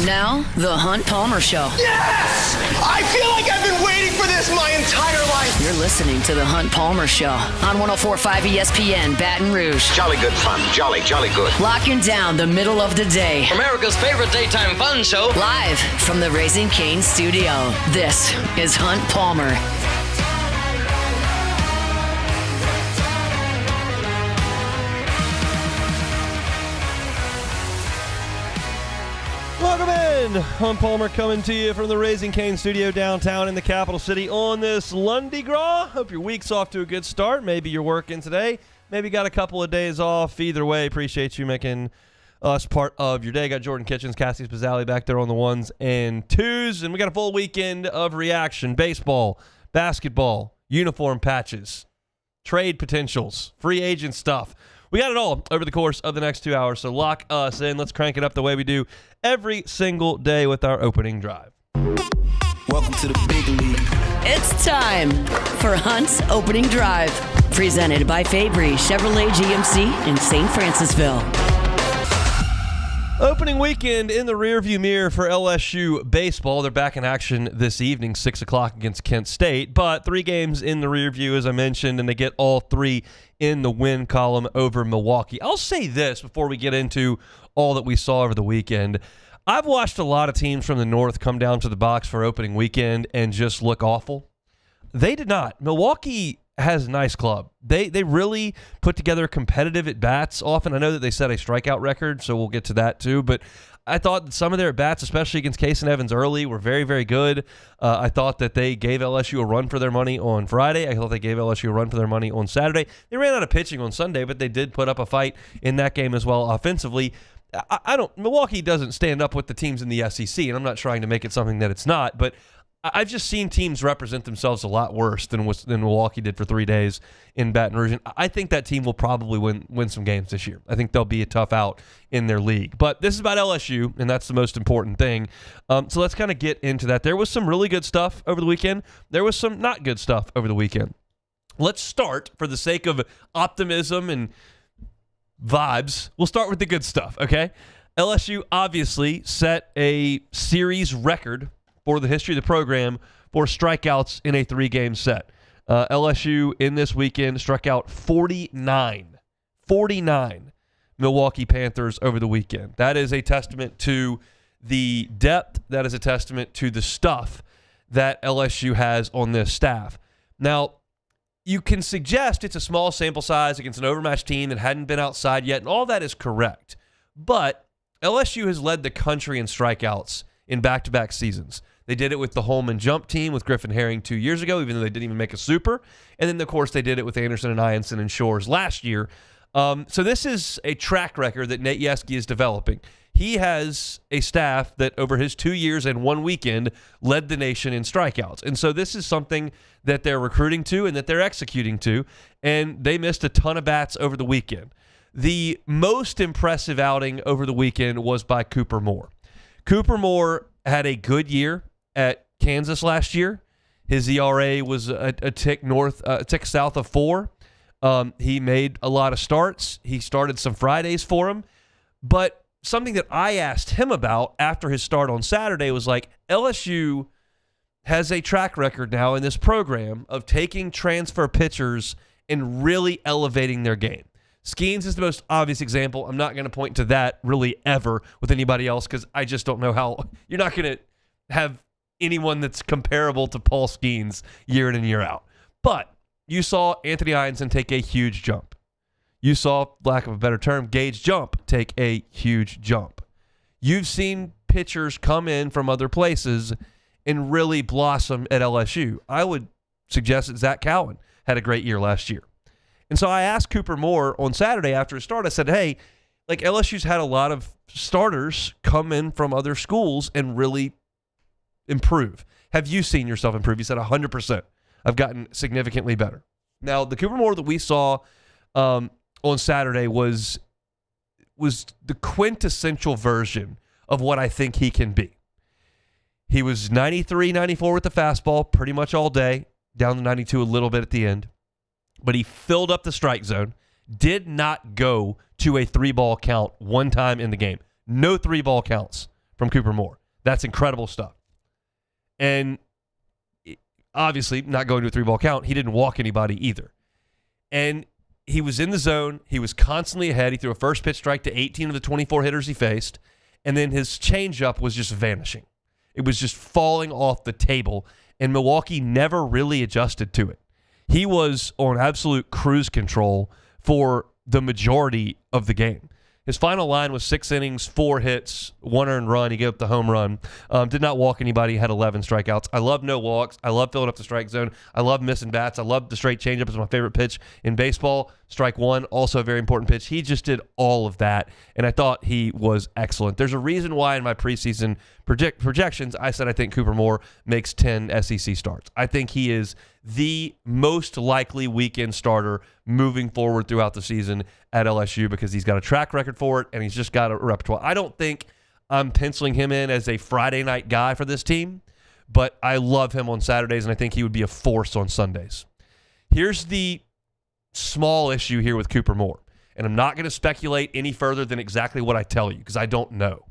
Now, The Hunt Palmer Show. Yes! I feel like I've been waiting for this my entire life. You're listening to The Hunt Palmer Show on 104.5 ESPN Baton Rouge. Jolly good fun. Jolly good. Locking down the middle of the day. America's favorite daytime fun show. Live from the Raising Cane studio. This is Hunt Palmer. Welcome in. Hunt Palmer coming to you from the Raising Cane studio downtown in the capital city on this Lundy Gras. Hope your week's off to a good start. Maybe you're working today. Maybe got a couple of days off. Either way, appreciate you making us part of your day. Got Jordan Kitchens, Cassie Spazzali back there on the ones and twos. And we got a full weekend of reaction. Baseball, basketball, uniform patches, trade potentials, free agent stuff. We got it all over the course of the next 2 hours, so lock us in. Let's crank it up the way we do every single day with our opening drive. Welcome to the big league. It's time for Hunt's Opening Drive, presented by Fabry Chevrolet GMC in St. Francisville. Opening weekend in the rearview mirror for LSU baseball. They're back in action this evening, 6 o'clock against Kent State. But 3 games in the rearview, as I mentioned, and they get all 3 in the win column over Milwaukee. I'll say this before we get into all that we saw over the weekend. I've watched a lot of teams from the North come down to the box for opening weekend and just look awful. They did not. Milwaukee has a nice club. They really put together competitive at-bats often. I know that they set a strikeout record, so we'll get to that too, but I thought that some of their at-bats, especially against Case and Evans early, were very, very good. I thought that they gave LSU a run for their money on Friday. I thought they gave LSU a run for their money on Saturday. They ran out of pitching on Sunday, but they did put up a fight in that game as well offensively. Milwaukee doesn't stand up with the teams in the SEC, and I'm not trying to make it something that it's not, but I've just seen teams represent themselves a lot worse than Milwaukee did for 3 days in Baton Rouge. And I think that team will probably win some games this year. I think they'll be a tough out in their league. But this is about LSU, and that's the most important thing. So let's kind of get into that. There was some really good stuff over the weekend. There was some not good stuff over the weekend. Let's start, for the sake of optimism and vibes, we'll start with the good stuff, okay? LSU obviously set a series record for the history of the program for strikeouts in a 3-game set. LSU in this weekend struck out 49 Milwaukee Panthers over the weekend. That is a testament to the depth. That is a testament to the stuff that LSU has on this staff. Now, you can suggest it's a small sample size against an overmatched team that hadn't been outside yet, and all that is correct. But LSU has led the country in strikeouts in back-to-back seasons. They did it with the Holman Jump team with Griffin Herring 2 years ago, even though they didn't even make a super. And then, of course, they did it with Anderson and Ianson and Shores last year. So this is a track record that Nate Yeske is developing. He has a staff that over his 2 years and 1 weekend led the nation in strikeouts. And so this is something that they're recruiting to and that they're executing to. And they missed a ton of bats over the weekend. The most impressive outing over the weekend was by Cooper Moore. Cooper Moore had a good year at Kansas last year. His ERA was a tick south of 4. He made a lot of starts. He started some Fridays for him. But something that I asked him about after his start on Saturday was like, LSU has a track record now in this program of taking transfer pitchers and really elevating their game. Skeens is the most obvious example. I'm not going to point to that really ever with anybody else because I just don't know how. You're not going to have anyone that's comparable to Paul Skeens year in and year out. But you saw Anthony Ianson take a huge jump. You saw, lack of a better term, Gage Jump take a huge jump. You've seen pitchers come in from other places and really blossom at LSU. I would suggest that Zach Cowan had a great year last year. And so I asked Cooper Moore on Saturday after his start, I said, hey, like LSU's had a lot of starters come in from other schools and really improve. Have you seen yourself improve? He said 100%. I've gotten significantly better. Now, the Cooper Moore that we saw on Saturday was the quintessential version of what I think he can be. He was 93, 94 with the fastball pretty much all day, down to 92 a little bit at the end. But he filled up the strike zone, did not go to a 3-ball count one time in the game. No 3-ball counts from Cooper Moore. That's incredible stuff. And obviously, not going to a 3-ball count, he didn't walk anybody either. And he was in the zone. He was constantly ahead. He threw a first pitch strike to 18 of the 24 hitters he faced. And then his changeup was just vanishing. It was just falling off the table. And Milwaukee never really adjusted to it. He was on absolute cruise control for the majority of the game. His final line was 6 innings, 4 hits, 1 earned run. He gave up the home run. Did not walk anybody. Had 11 strikeouts. I love no walks. I love filling up the strike zone. I love missing bats. I love the straight changeup. It's my favorite pitch in baseball. Strike one, also a very important pitch. He just did all of that, and I thought he was excellent. There's a reason why in my preseason projections I said I think Cooper Moore makes 10 SEC starts. I think he is the most likely weekend starter moving forward throughout the season at LSU because he's got a track record for it and he's just got a repertoire. I don't think I'm penciling him in as a Friday night guy for this team, but I love him on Saturdays and I think he would be a force on Sundays. Here's the small issue here with Cooper Moore, and I'm not going to speculate any further than exactly what I tell you because I don't know.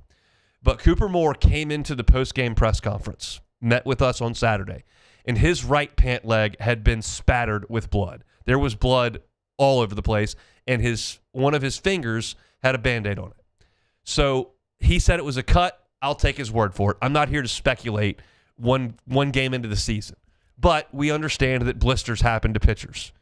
But Cooper Moore came into the post-game press conference, met with us on Saturday, and his right pant leg had been spattered with blood. There was blood all over the place, and one of his fingers had a Band-Aid on it. So he said it was a cut. I'll take his word for it. I'm not here to speculate one game into the season. But we understand that blisters happen to pitchers.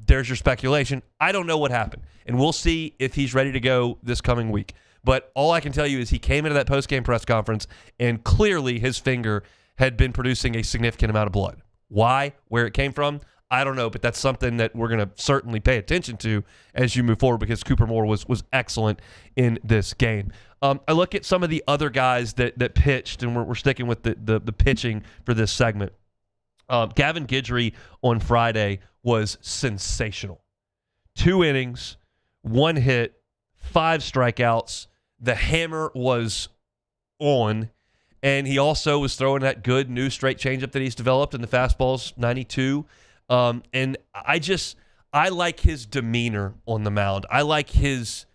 There's your speculation. I don't know what happened, and we'll see if he's ready to go this coming week. But all I can tell you is he came into that post-game press conference, and clearly his finger had been producing a significant amount of blood. Why? Where it came from? I don't know, but that's something that we're going to certainly pay attention to as you move forward because Cooper Moore was excellent in this game. I look at some of the other guys that pitched, and we're sticking with the pitching for this segment. Gavin Guidry on Friday was sensational. 2 innings, 1 hit, 5 strikeouts. The hammer was on, and he also was throwing that good new straight changeup that he's developed, and the fastball's 92. And I like his demeanor on the mound. I like his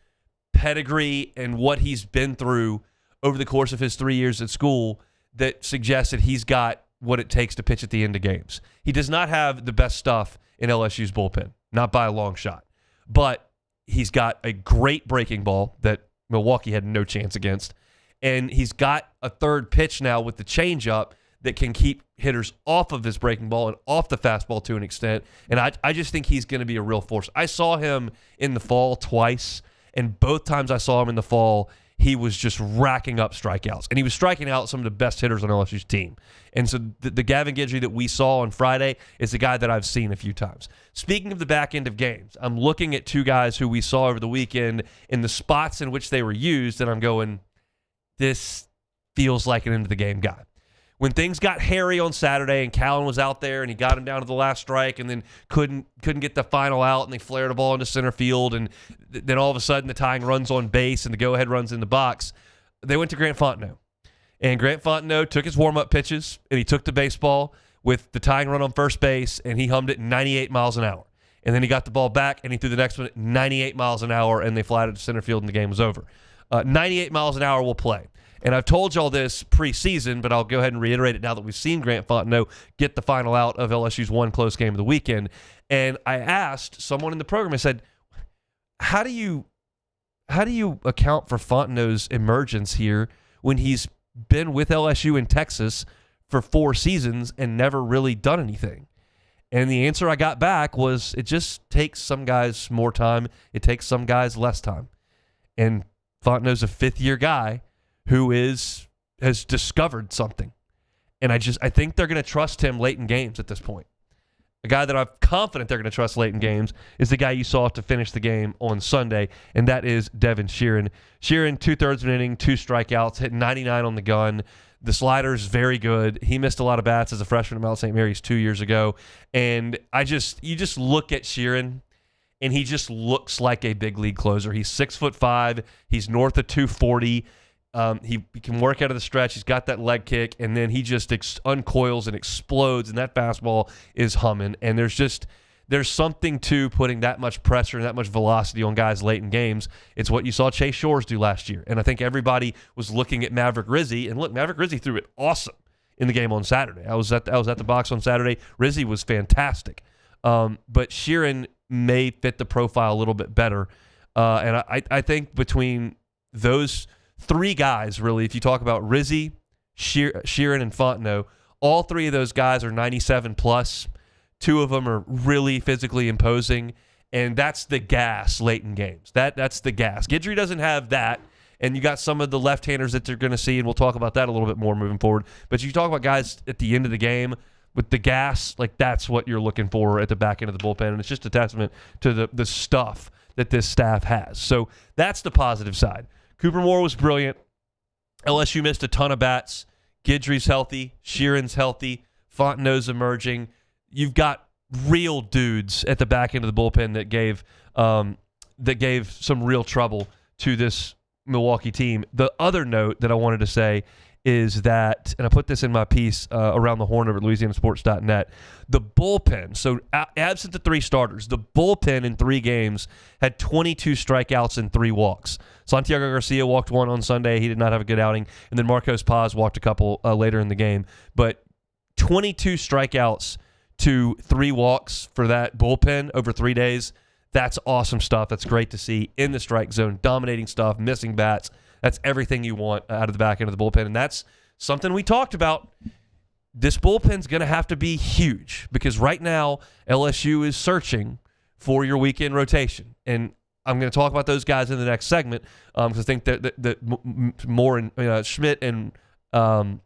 pedigree and what he's been through over the course of his 3 years at school that suggests that he's got what it takes to pitch at the end of games. He does not have the best stuff in LSU's bullpen, not by a long shot. But he's got a great breaking ball that Milwaukee had no chance against. And he's got a third pitch now with the changeup that can keep hitters off of his breaking ball and off the fastball to an extent. And I just think he's going to be a real force. I saw him in the fall twice, and both times I saw him in the fall, he was just racking up strikeouts. And he was striking out some of the best hitters on LSU's team. And so the Gavin Guidry that we saw on Friday is a guy that I've seen a few times. Speaking of the back end of games, I'm looking at 2 guys who we saw over the weekend in the spots in which they were used, and I'm going, this feels like an end-of-the-game guy. When things got hairy on Saturday and Callen was out there and he got him down to the last strike and then couldn't get the final out and they flared a ball into center field and then all of a sudden the tying run's on base and the go-ahead run's in the box, they went to Grant Fontenot. And Grant Fontenot took his warm-up pitches and he took the baseball with the tying run on first base and he hummed it 98 miles an hour. And then he got the ball back and he threw the next one at 98 miles an hour and they flatted to center field and the game was over. 98 miles an hour will play. And I've told y'all this preseason, but I'll go ahead and reiterate it now that we've seen Grant Fontenot get the final out of LSU's one close game of the weekend. And I asked someone in the program, I said, how do you account for Fontenot's emergence here when he's been with LSU in Texas for 4 seasons and never really done anything? And the answer I got back was it just takes some guys more time. It takes some guys less time. And Fontenot's a 5th-year guy who has discovered something. And I think they're going to trust him late in games at this point. A guy that I'm confident they're going to trust late in games is the guy you saw to finish the game on Sunday, and that is Devin Sheeran. Sheeran, 2/3 of an inning, 2 strikeouts, hit 99 on the gun. The slider is very good. He missed a lot of bats as a freshman at Mount St. Mary's 2 years ago. And you just look at Sheeran, and he just looks like a big league closer. He's 6'5". He's north of 240. He can work out of the stretch. He's got that leg kick, and then he just uncoils and explodes, and that fastball is humming. And there's there's something to putting that much pressure and that much velocity on guys late in games. It's what you saw Chase Shores do last year. And I think everybody was looking at Maverick Rizzi. And look, Maverick Rizzi threw it awesome in the game on Saturday. I was at the box on Saturday. Rizzi was fantastic. But Sheeran may fit the profile a little bit better. And I think between those three guys, really, if you talk about Rizzi, Sheeran, and Fontenot, all three of those guys are 97 plus. Two of them are really physically imposing, and that's the gas late in games. That's the gas. Guidry doesn't have that, and you got some of the left-handers that they're going to see, and we'll talk about that a little bit more moving forward. But you talk about guys at the end of the game with the gas, like that's what you're looking for at the back end of the bullpen, and it's just a testament to the stuff that this staff has. So that's the positive side. Cooper Moore was brilliant. LSU missed a ton of bats. Guidry's healthy. Sheeran's healthy. Fontenot's emerging. You've got real dudes at the back end of the bullpen that gave some real trouble to this Milwaukee team. The other note that I wanted to say is that, and I put this in my piece around the horn over at LouisianaSports.net, the bullpen, so absent the three starters, the bullpen in 3 games had 22 strikeouts and 3 walks. Santiago Garcia walked 1 on Sunday. He did not have a good outing. And then Marcos Paz walked a couple later in the game. But 22 strikeouts to 3 walks for that bullpen over 3 days, that's awesome stuff. That's great to see in the strike zone, dominating stuff, missing bats. That's everything you want out of the back end of the bullpen, and that's something we talked about. This bullpen's going to have to be huge because right now LSU is searching for your weekend rotation, and I'm going to talk about those guys in the next segment because I think that Moore and Schmidt and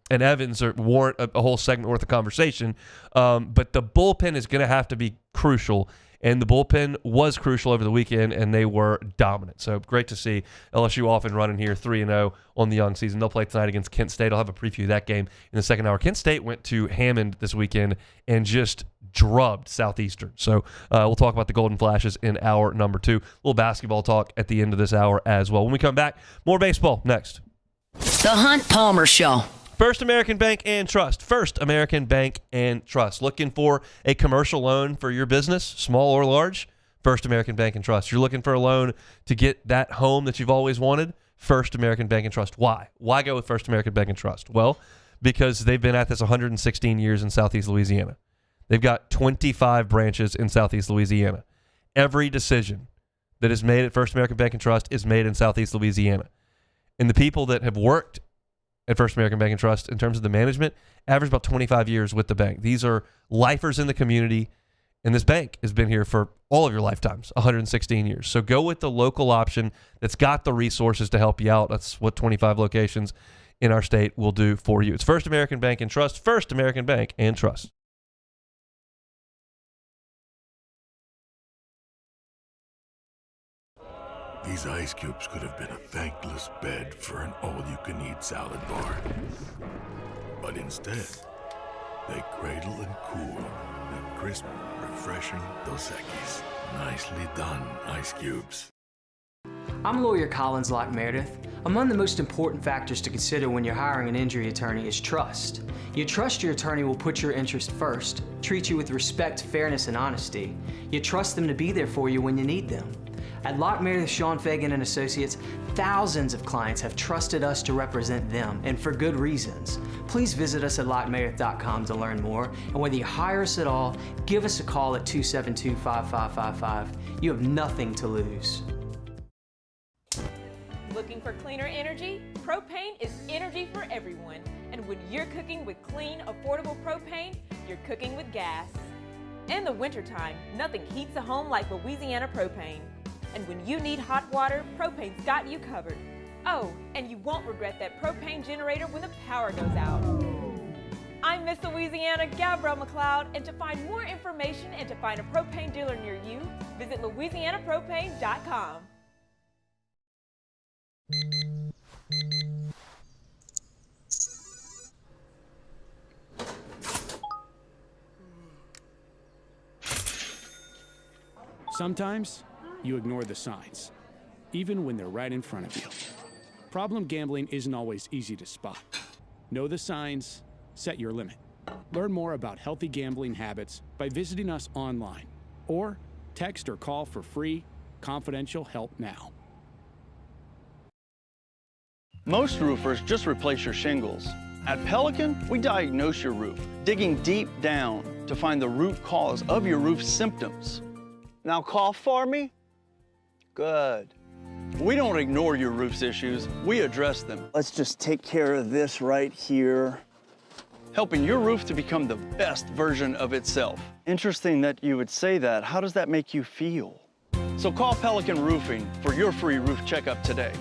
Evans warrant a whole segment worth of conversation. But the bullpen is going to have to be crucial. And the bullpen was crucial over the weekend, and they were dominant. So great to see LSU off and running here, 3-0 on the young season. They'll play tonight against Kent State. I'll have a preview of that game in the second hour. Kent State went to Hammond this weekend and just drubbed Southeastern. So we'll talk about the Golden Flashes in hour number 2. A little basketball talk at the end of this hour as well. When we come back, more baseball next. The Hunt Palmer Show. First American Bank and Trust. First American Bank and Trust. Looking for a commercial loan for your business, small or large? First American Bank and Trust. You're looking for a loan to get that home that you've always wanted? First American Bank and Trust. Why? Why go with First American Bank and Trust? Well, because they've been at this 116 years in Southeast Louisiana. They've got 25 branches in Southeast Louisiana. Every decision that is made at First American Bank and Trust is made in Southeast Louisiana. And the people that have worked at First American Bank and Trust, in terms of the management, average about 25 years with the bank. These are lifers in the community, and this bank has been here for all of your lifetimes, 116 years. So go with the local option that's got the resources to help you out. That's what 25 locations in our state will do for you. It's First American Bank and Trust. First American Bank and Trust. These ice cubes could have been a thankless bed for an all-you-can-eat salad bar. But instead, they cradle and cool the crisp, refreshing Dos Equis. Nicely done, ice cubes. I'm lawyer Collins Locke Meredith. Among the most important factors to consider when you're hiring an injury attorney is trust. You trust your attorney will put your interest first, treat you with respect, fairness, and honesty. You trust them to be there for you when you need them. At Locke Meredith, Sean Fagan and Associates, thousands of clients have trusted us to represent them, and for good reasons. Please visit us at LockeMeredith.com to learn more, and whether you hire us at all, give us a call at 272-5555. You have nothing to lose. Looking for cleaner energy? Propane is energy for everyone. And when you're cooking with clean, affordable propane, you're cooking with gas. In the wintertime, nothing heats a home like Louisiana propane. And when you need hot water, propane's got you covered. Oh, and you won't regret that propane generator when the power goes out. I'm Miss Louisiana, Gabrielle McLeod, and to find more information and to find a propane dealer near you, visit LouisianaPropane.com. Sometimes you ignore the signs, even when they're right in front of you. Problem gambling isn't always easy to spot. Know the signs, set your limit. Learn more about healthy gambling habits by visiting us online or text or call for free, confidential help now. Most roofers just replace your shingles. At Pelican, we diagnose your roof, digging deep down to find the root cause of your roof symptoms. Now cough for me. Good. We don't ignore your roof's issues, we address them. Let's just take care of this right here, helping your roof to become the best version of itself. Interesting that you would say that. How does that make you feel? So call Pelican Roofing for your free roof checkup today.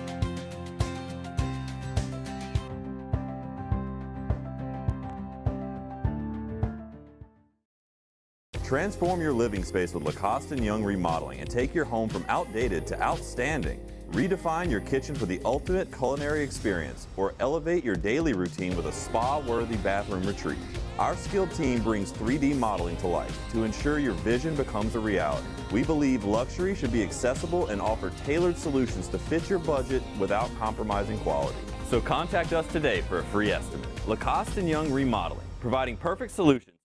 Transform your living space with Lacoste & Young Remodeling and take your home from outdated to outstanding. Redefine your kitchen for the ultimate culinary experience or elevate your daily routine with a spa-worthy bathroom retreat. Our skilled team brings 3D modeling to life to ensure your vision becomes a reality. We believe luxury should be accessible and offer tailored solutions to fit your budget without compromising quality. So contact us today for a free estimate. Lacoste & Young Remodeling, providing perfect solutions.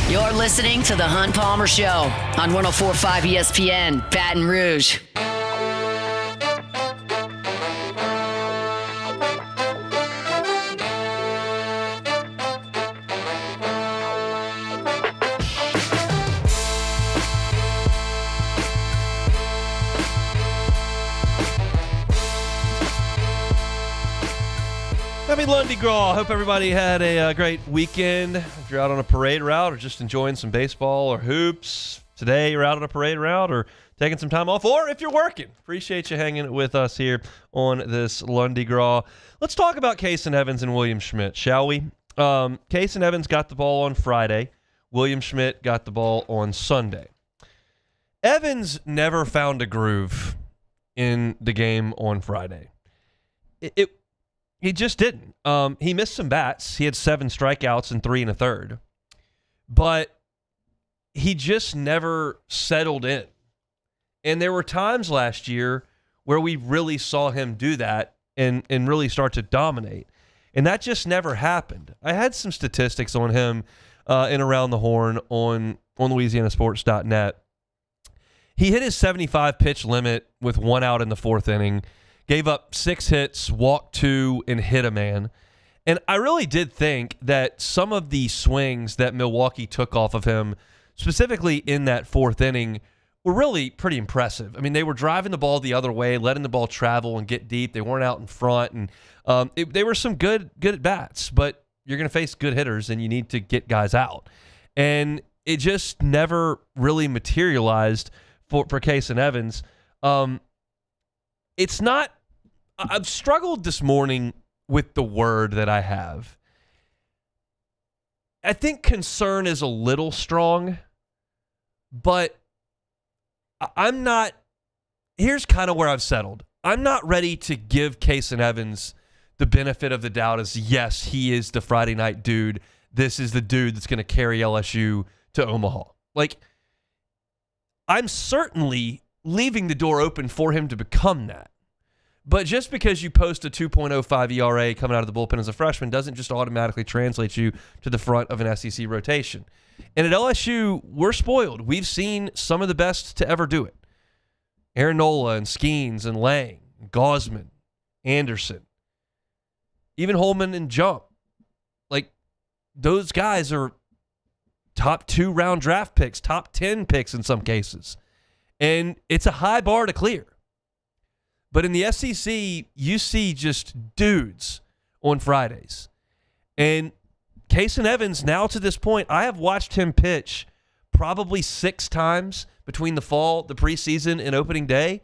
You're listening to The Hunt Palmer Show on 104.5 ESPN, Baton Rouge. Happy Lundy Gras. Hope everybody had a great weekend. If you're out on a parade route or just enjoying some baseball or hoops, today you're out on a parade route or taking some time off, or if you're working, appreciate you hanging with us here on this Lundy Gras. Let's talk about Kason Evans and William Schmidt, shall we? Kason Evans got the ball on Friday. William Schmidt got the ball on Sunday. Evans never found a groove in the game on Friday. He just didn't. He missed some bats. He had 7 strikeouts and 3 1/3. But he just never settled in. And there were times last year where we really saw him do that and really start to dominate. And that just never happened. I had some statistics on him in Around the Horn on LouisianaSports.net. He hit his 75 pitch limit with 1 out in the 4th inning. Gave up 6 hits, walked 2, and hit a man. And I really did think that some of the swings that Milwaukee took off of him, specifically in that 4th inning, were really pretty impressive. I mean, they were driving the ball the other way, letting the ball travel and get deep. They weren't out in front. And they were some good at-bats, but you're going to face good hitters, and you need to get guys out. And it just never really materialized for Kason Evans. It's not – I've struggled this morning with the word that I have. I think concern is a little strong, but I'm not – here's kind of where I've settled. I'm not ready to give Kason Evans the benefit of the doubt as, yes, he is the Friday night dude. This is the dude that's going to carry LSU to Omaha. Like, I'm certainly leaving the door open for him to become that. But just because you post a 2.05 ERA coming out of the bullpen as a freshman doesn't just automatically translate you to the front of an SEC rotation. And at LSU, we're spoiled. We've seen some of the best to ever do it. Aaron Nola and Skeens and Lang, Gosman, Anderson, even Holman and Jump. Like, those guys are top 2 round draft picks, top 10 picks in some cases. And it's a high bar to clear. But in the SEC, you see just dudes on Fridays. And Kason Evans, now to this point, I have watched him pitch probably 6 times between the fall, the preseason, and opening day.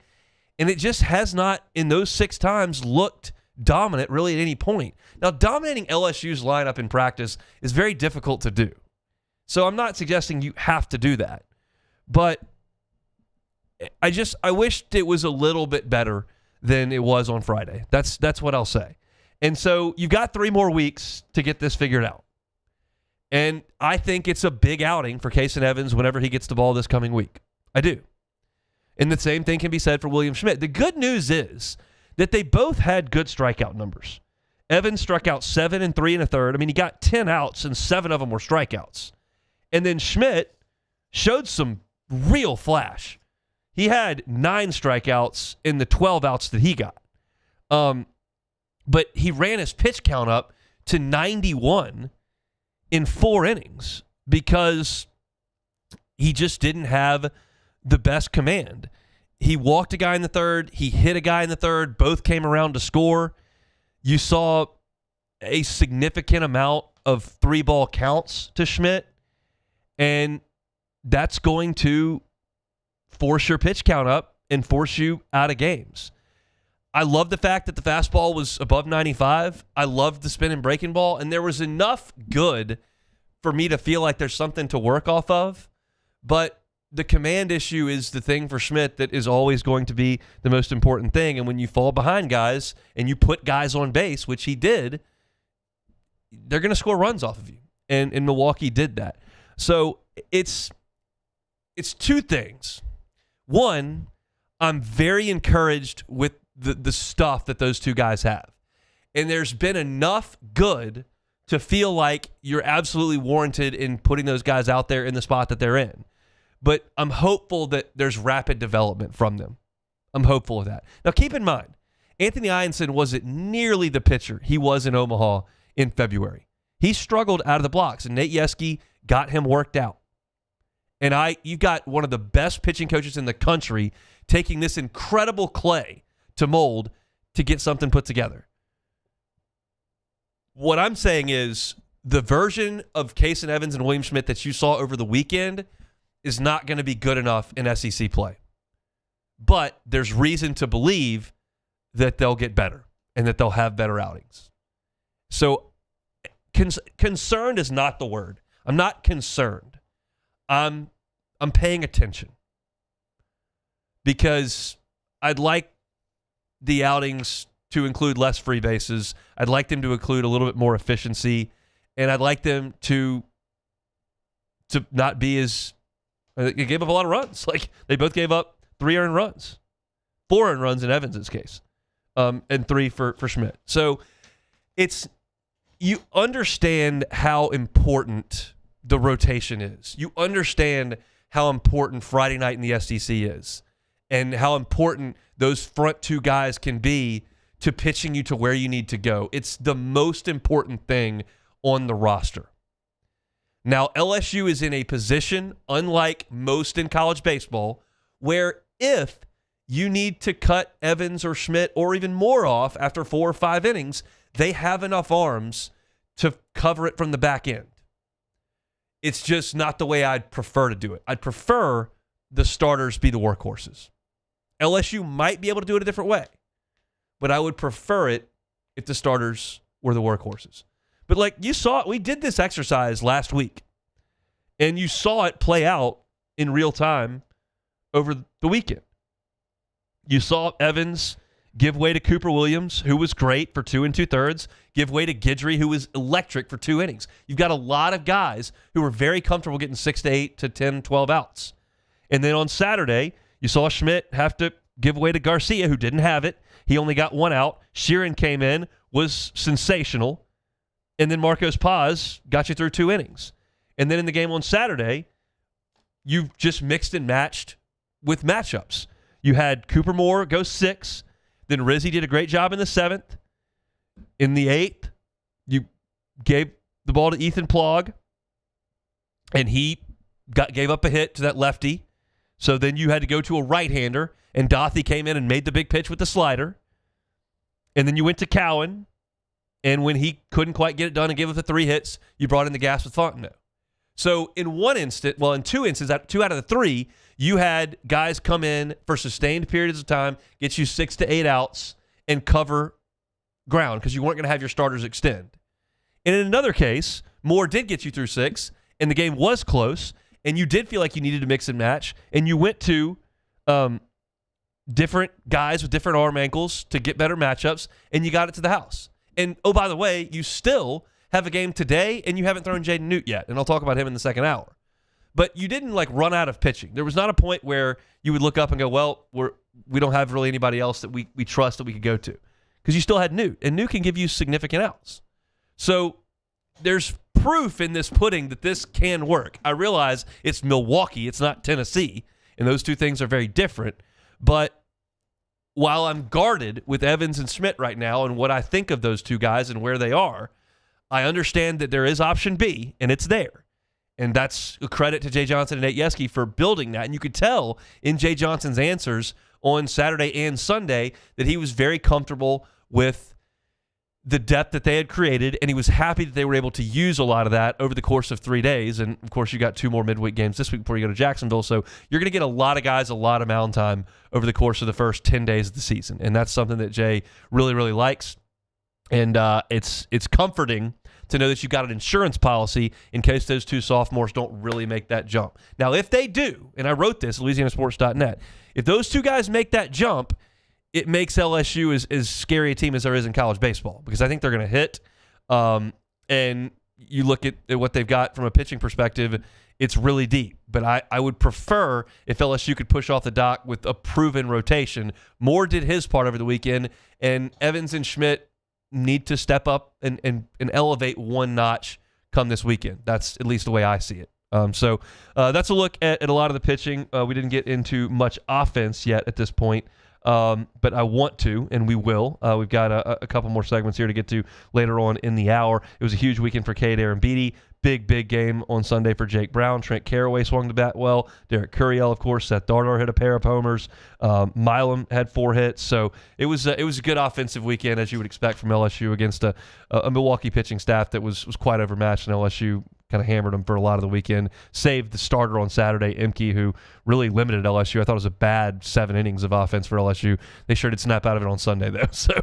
And it just has not, in those 6 times, looked dominant really at any point. Now, dominating LSU's lineup in practice is very difficult to do. So I'm not suggesting you have to do that. But I wished it was a little bit better than it was on Friday. That's what I'll say. And so you've got 3 more weeks to get this figured out. And I think it's a big outing for Kason Evans whenever he gets the ball this coming week. I do. And the same thing can be said for William Schmidt. The good news is that they both had good strikeout numbers. Evans struck out 7 and 3 1/3. I mean, he got 10 outs and 7 of them were strikeouts. And then Schmidt showed some real flash. He had 9 strikeouts in the 12 outs that he got. But he ran his pitch count up to 91 in 4 innings because he just didn't have the best command. He walked a guy in the 3rd. He hit a guy in the 3rd. Both came around to score. You saw a significant amount of 3-ball counts to Schmidt, and that's going to force your pitch count up and force you out of games. I love the fact that the fastball was above 95. I loved the spin and breaking ball, and there was enough good for me to feel like there's something to work off of. But the command issue is the thing for Schmidt that is always going to be the most important thing. And when you fall behind guys and you put guys on base, which he did, they're going to score runs off of you. And Milwaukee did that. So it's 2 things. One, I'm very encouraged with the stuff that those 2 guys have. And there's been enough good to feel like you're absolutely warranted in putting those guys out there in the spot that they're in. But I'm hopeful that there's rapid development from them. I'm hopeful of that. Now, keep in mind, Anthony Ianson wasn't nearly the pitcher he was in Omaha in February. He struggled out of the blocks, and Nate Yeskie got him worked out. And you've got one of the best pitching coaches in the country taking this incredible clay to mold to get something put together. What I'm saying is the version of Kason Evans and William Schmidt that you saw over the weekend is not going to be good enough in SEC play. But there's reason to believe that they'll get better and that they'll have better outings. So concerned is not the word. I'm not concerned. I'm paying attention because I'd like the outings to include less free bases. I'd like them to include a little bit more efficiency, and I'd like them to not be as they gave up a lot of runs. Like they both gave up 3 earned runs, 4 earned runs in Evans' case, and 3 for Schmidt. So you understand how important the rotation is. You understand how important Friday night in the SEC is and how important those front 2 guys can be to pitching you to where you need to go. It's the most important thing on the roster. Now, LSU is in a position, unlike most in college baseball, where if you need to cut Evans or Schmidt or even more off after 4 or 5 innings, they have enough arms to cover it from the back end. It's just not the way I'd prefer to do it. I'd prefer the starters be the workhorses. LSU might be able to do it a different way, but I would prefer it if the starters were the workhorses. But like you saw, we did this exercise last week, and you saw it play out in real time over the weekend. You saw Evans give way to Cooper Williams, who was great for 2 2/3, give way to Guidry, who was electric for 2 innings. You've got a lot of guys who were very comfortable getting 6 to 8 to 10, 12 outs. And then on Saturday, you saw Schmidt have to give way to Garcia, who didn't have it. He only got 1 out. Sheeran came in, was sensational. And then Marcos Paz got you through 2 innings. And then in the game on Saturday, you've just mixed and matched with matchups. You had Cooper Moore go 6. Then Rizzi did a great job in the 7th. In the 8th, you gave the ball to Ethan Plog, and he gave up a hit to that lefty. So then you had to go to a right-hander, and Dothy came in and made the big pitch with the slider. And then you went to Cowan, and when he couldn't quite get it done and gave up the 3 hits, you brought in the gas with Fontenot. So in 2 instances, 2 out of the 3, you had guys come in for sustained periods of time, get you 6 to 8 outs, and cover ground because you weren't going to have your starters extend. And in another case, Moore did get you through 6, and the game was close, and you did feel like you needed to mix and match, and you went to different guys with different arm ankles to get better matchups, and you got it to the house. And, oh, by the way, you still have a game today, and you haven't thrown Jaden Newt yet, and I'll talk about him in the second hour. But you didn't, run out of pitching. There was not a point where you would look up and go, well, we don't have really anybody else that we trust that we could go to. Because you still had Newt, and Newt can give you significant outs. So there's proof in this pudding that this can work. I realize it's Milwaukee, it's not Tennessee, and those two things are very different. But while I'm guarded with Evans and Schmidt right now and what I think of those two guys and where they are, I understand that there is option B, and it's there. And that's a credit to Jay Johnson and Nate Yeske for building that. And you could tell in Jay Johnson's answers on Saturday and Sunday that he was very comfortable with the depth that they had created, and he was happy that they were able to use a lot of that over the course of 3 days. And, of course, you got 2 more midweek games this week before you go to Jacksonville. So you're going to get a lot of guys, a lot of mound time over the course of the first 10 days of the season. And that's something that Jay really, really likes. And it's comforting to know that you've got an insurance policy in case those 2 sophomores don't really make that jump. Now, if they do, and I wrote this at LouisianaSports.net, if those 2 guys make that jump, it makes LSU as scary a team as there is in college baseball, because I think they're going to hit. And you look at what they've got from a pitching perspective, it's really deep. But I would prefer if LSU could push off the dock with a proven rotation. Moore did his part over the weekend, and Evans and Schmidt need to step up and elevate one notch come this weekend. That's at least the way I see it. So that's a look at a lot of the pitching. We didn't get into much offense yet at this point. But I want to, and we will. We've got a couple more segments here to get to later on in the hour. It was a huge weekend for Cade Arrambide. Big game on Sunday for Jake Brown. Trent Caraway swung the bat well. Derek Curiel, of course. Seth Darter hit a pair of homers. Milam had 4 hits. So it was a good offensive weekend, as you would expect from LSU, against a Milwaukee pitching staff that was quite overmatched, and LSU kind of hammered them for a lot of the weekend. Saved the starter on Saturday, Imke, who really limited LSU. I thought it was a bad 7 innings of offense for LSU. They sure did snap out of it on Sunday, though. So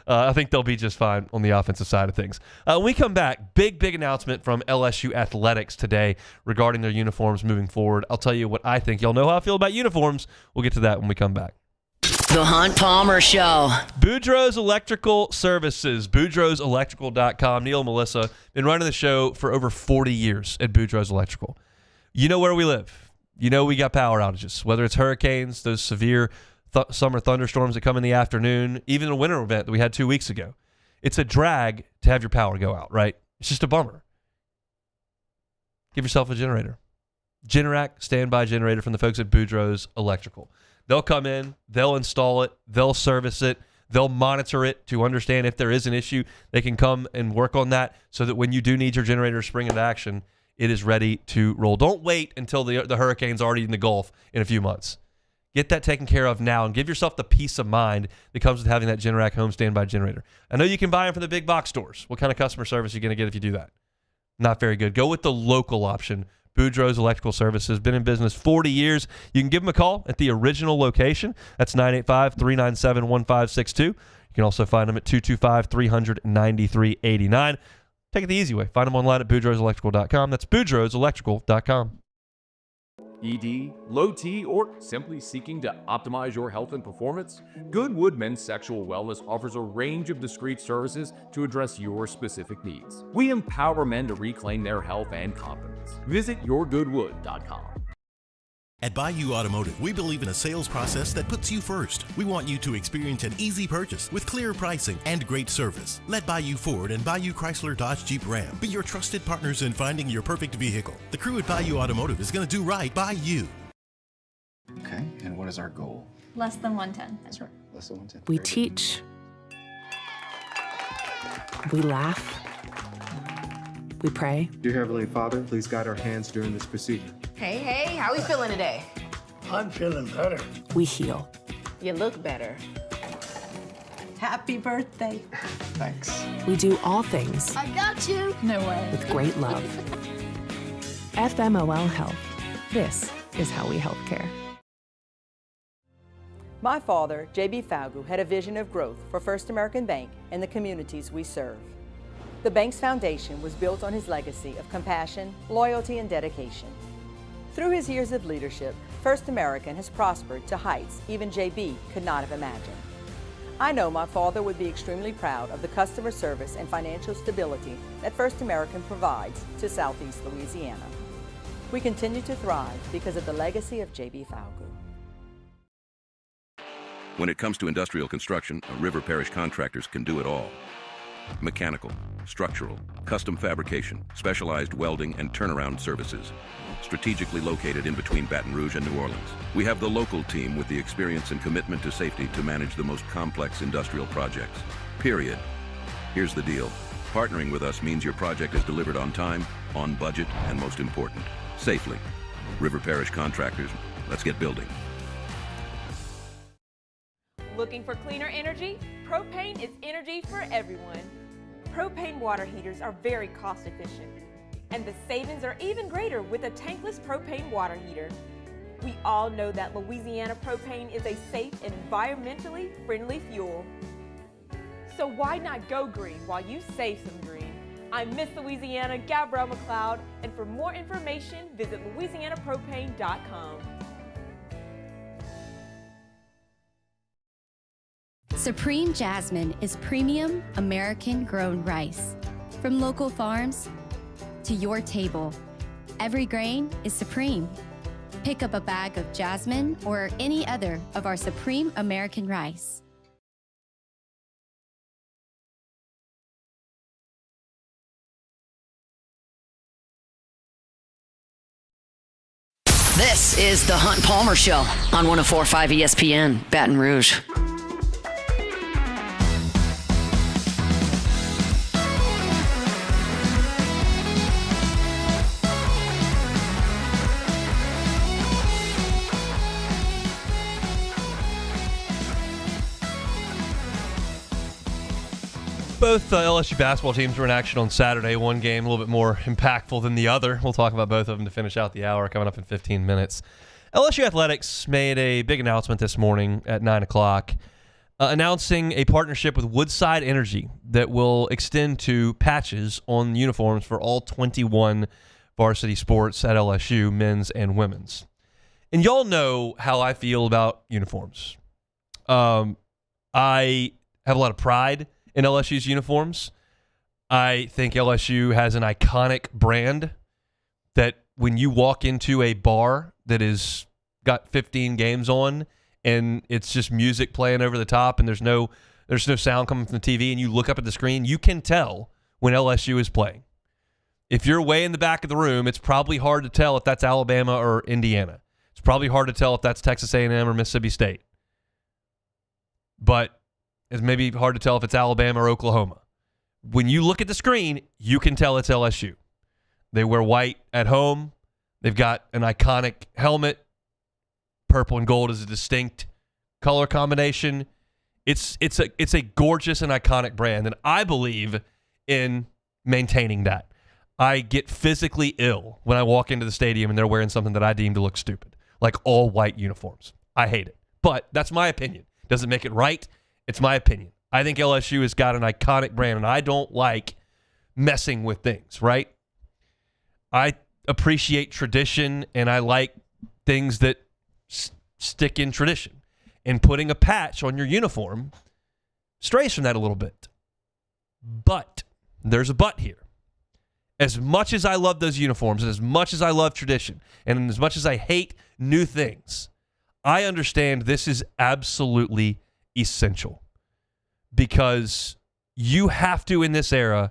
I think they'll be just fine on the offensive side of things. When we come back, big announcement from LSU Athletics today regarding their uniforms moving forward. I'll tell you what I think. Y'all know how I feel about uniforms. We'll get to that when we come back. The Hunt Palmer Show. Boudreaux's Electrical Services, boudreauxelectrical.com. Neil and Melissa, been running the show for over 40 years at Boudreaux's Electrical. You know where we live. You know we got power outages, whether it's hurricanes, those severe summer thunderstorms that come in the afternoon, even a winter event that we had 2 weeks ago. It's a drag to have your power go out, right? It's just a bummer. Give yourself a generator. Generac standby generator from the folks at Boudreaux's Electrical. They'll come in, they'll install it, they'll service it, they'll monitor it to understand if there is an issue. They can come and work on that so that when you do need your generator to spring into action, it is ready to roll. Don't wait until the hurricane's already in the Gulf in a few months. Get that taken care of now and give yourself the peace of mind that comes with having that Generac home standby generator. I know you can buy them from the big box stores. What kind of customer service are you going to get if you do that? Not very good. Go with the local option. Boudreaux's Electrical Services, been in business 40 years. You can give them a call at the original location. That's 985-397-1562. You can also find them at 225-393-89. Take it the easy way. Find them online at boudreauxelectrical.com. That's boudreauxelectrical.com. ED, low T, or simply seeking to optimize your health and performance? Goodwood Men's Sexual Wellness offers a range of discreet services to address your specific needs. We empower men to reclaim their health and confidence. Visit yourgoodwood.com. At Bayou Automotive, we believe in a sales process that puts you first. We want you to experience an easy purchase with clear pricing and great service. Let Bayou Ford and Bayou Chrysler Dodge Jeep Ram be your trusted partners in finding your perfect vehicle. The crew at Bayou Automotive is going to do right by you. Okay, and what is our goal? Less than 110. That's right, less than 110. We teach. We laugh. We pray. Dear Heavenly Father, please guide our hands during this procedure. Hey, how we feeling today? I'm feeling better. We heal. You look better. Happy birthday. Thanks. We do all things. I got you. No way. With great love. FMOL Health. This is how we healthcare. My father, J.B. Falgu, had a vision of growth for First American Bank and the communities we serve. The bank's foundation was built on his legacy of compassion, loyalty, and dedication. Through his years of leadership, First American has prospered to heights even J.B. could not have imagined. I know my father would be extremely proud of the customer service and financial stability that First American provides to Southeast Louisiana. We continue to thrive because of the legacy of J.B. Falgu. When it comes to industrial construction, River Parish contractors can do it all. Mechanical, structural, custom fabrication, specialized welding, and turnaround services. Strategically located in between Baton Rouge and New Orleans, we have the local team with the experience and commitment to safety to manage the most complex industrial projects. Period. Here's the deal. Partnering with us means your project is delivered on time, on budget, and most important, safely. River Parish Contractors, let's get building. Looking for cleaner energy? Propane is energy for everyone. Propane water heaters are very cost efficient, and the savings are even greater with a tankless propane water heater. We all know that Louisiana propane is a safe and environmentally friendly fuel. So why not go green while you save some green? I'm Miss Louisiana, Gabrielle McLeod, and for more information, visit louisianapropane.com. Supreme Jasmine is premium American-grown rice. From local farms to your table, every grain is supreme. Pick up a bag of Jasmine or any other of our Supreme American rice. This is the Hunt Palmer Show on 104.5 ESPN, Baton Rouge. Both LSU basketball teams were in action on Saturday. One game a little bit more impactful than the other. We'll talk about both of them to finish out the hour coming up in 15 minutes. LSU Athletics made a big announcement this morning at 9 o'clock, announcing a partnership with Woodside Energy that will extend to patches on uniforms for all 21 varsity sports at LSU, men's and women's. And y'all know how I feel about uniforms. I have a lot of pride in LSU's uniforms. I think LSU has an iconic brand that when you walk into a bar that is got 15 games on and it's just music playing over the top and there's no sound coming from the TV and you look up at the screen, you can tell when LSU is playing. If you're way in the back of the room, it's probably hard to tell if that's Alabama or Indiana. It's probably hard to tell if that's Texas A&M or Mississippi State. But it's maybe hard to tell if it's Alabama or Oklahoma. When you look at the screen, you can tell it's LSU. They wear white at home. They've got an iconic helmet. Purple and gold is a distinct color combination. It's a gorgeous and iconic brand, and I believe in maintaining that. I get physically ill when I walk into the stadium and they're wearing something that I deem to look stupid, like all white uniforms. I hate it. But that's my opinion. Doesn't make it right. It's my opinion. I think LSU has got an iconic brand, and I don't like messing with things, right? I appreciate tradition, and I like things that stick in tradition. And putting a patch on your uniform strays from that a little bit. But there's a but here. As much as I love those uniforms, and as much as I love tradition, and as much as I hate new things, I understand this is absolutely essential because you have to, in this era,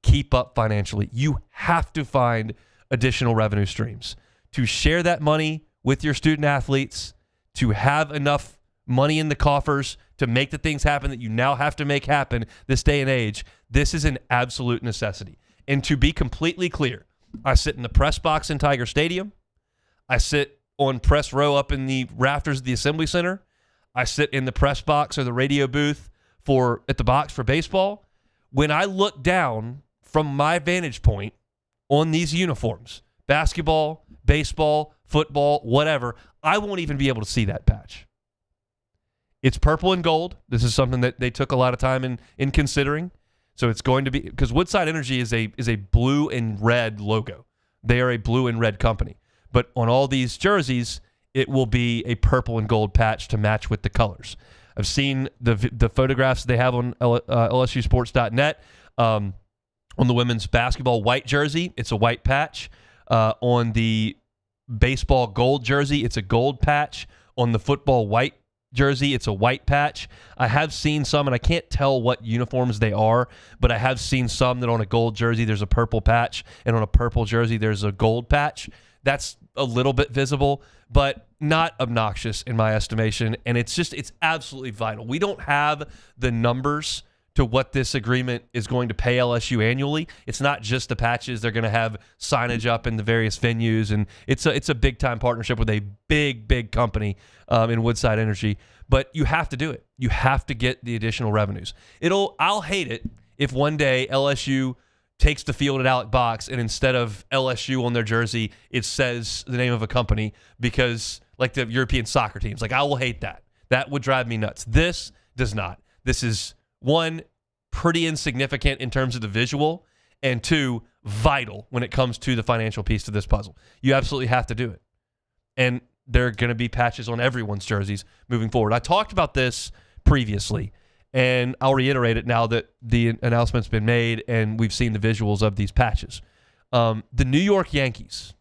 keep up financially. You have to find additional revenue streams to share that money with your student athletes, to have enough money in the coffers to make the things happen that you now have to make happen this day and age. This is an absolute necessity. And to be completely clear, I sit in the press box in Tiger Stadium. I sit on press row up in the rafters of the Assembly Center. I sit in the press box or the radio booth at the box for baseball. When I look down from my vantage point on these uniforms, basketball, baseball, football, whatever, I won't even be able to see that patch. It's purple and gold. This is something that they took a lot of time in considering. So it's going to be, because Woodside Energy is a blue and red logo. They are a blue and red company. But on all these jerseys, it will be a purple and gold patch to match with the colors. I've seen the photographs they have on LSUsports.net. On the women's basketball white jersey, it's a white patch. On the baseball gold jersey, it's a gold patch. On the football white jersey, it's a white patch. I have seen some, and I can't tell what uniforms they are, but I have seen some that on a gold jersey there's a purple patch, and on a purple jersey there's a gold patch. That's a little bit visible, but not obnoxious in my estimation, and it's absolutely vital. We don't have the numbers to what this agreement is going to pay LSU annually. It's not just the patches. They're going to have signage up in the various venues, and it's a big-time partnership with a big company in Woodside Energy. But you have to do it. You have to get the additional revenues. I'll hate it if one day LSU takes the field at Alec Box and instead of LSU on their jersey, it says the name of a company, because like the European soccer teams, like I will hate that. That would drive me nuts. This does not. This is, one, pretty insignificant in terms of the visual, and two, vital when it comes to the financial piece to this puzzle. You absolutely have to do it. And there are going to be patches on everyone's jerseys moving forward. I talked about this previously, and I'll reiterate it now that the announcement's been made and we've seen the visuals of these patches. The New York Yankees,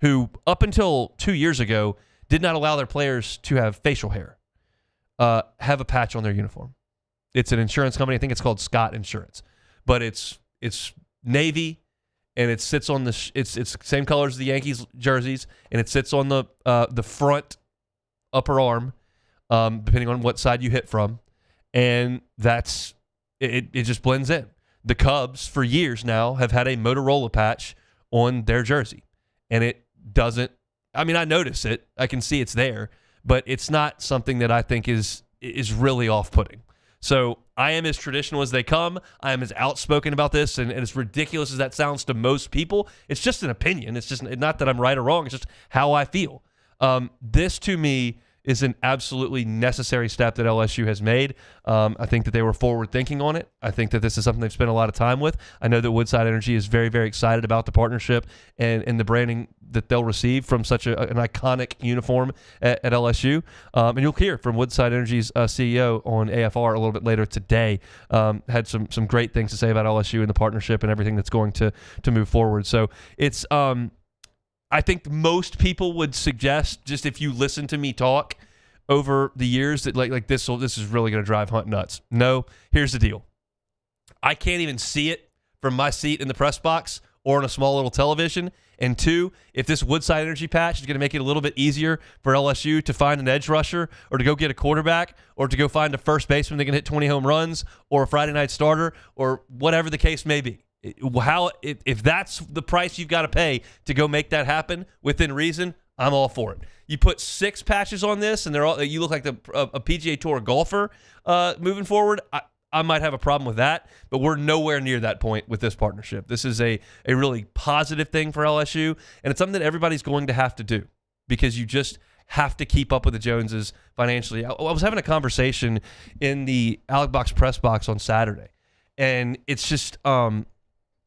who up until 2 years ago did not allow their players to have facial hair, have a patch on their uniform. It's an insurance company. I think it's called Scott Insurance, but it's navy, and it sits on it's same colors as the Yankees jerseys, and it sits on the front upper arm, depending on what side you hit from, and that's it. It just blends in. The Cubs for years now have had a Motorola patch on their jersey, and it doesn't. I mean, I notice it. I can see it's there, but it's not something that I think is really off-putting. So I am as traditional as they come. I am as outspoken about this, and as ridiculous as that sounds to most people, it's just an opinion. It's just not that I'm right or wrong. It's just how I feel. This, to me, is an absolutely necessary step that LSU has made. I think that they were forward-thinking on it. I think that this is something they've spent a lot of time with. I know that Woodside Energy is very, very excited about the partnership and the branding that they'll receive from such an iconic uniform at LSU. And you'll hear from Woodside Energy's CEO on AFR a little bit later today. Had some great things to say about LSU and the partnership and everything that's going to move forward. So it's I think most people would suggest, just if you listen to me talk over the years, that like this is really going to drive Hunt nuts. No, here's the deal. I can't even see it from my seat in the press box or on a small little television. And two, if this Woodside Energy patch is going to make it a little bit easier for LSU to find an edge rusher or to go get a quarterback or to go find a first baseman that can hit 20 home runs or a Friday night starter or whatever the case may be. If that's the price you've got to pay to go make that happen within reason, I'm all for it. You put 6 patches on this, and you look like a PGA Tour golfer moving forward. I might have a problem with that, but we're nowhere near that point with this partnership. This is a really positive thing for LSU, and it's something that everybody's going to have to do because you just have to keep up with the Joneses financially. I was having a conversation in the Alec Box press box on Saturday, and it's just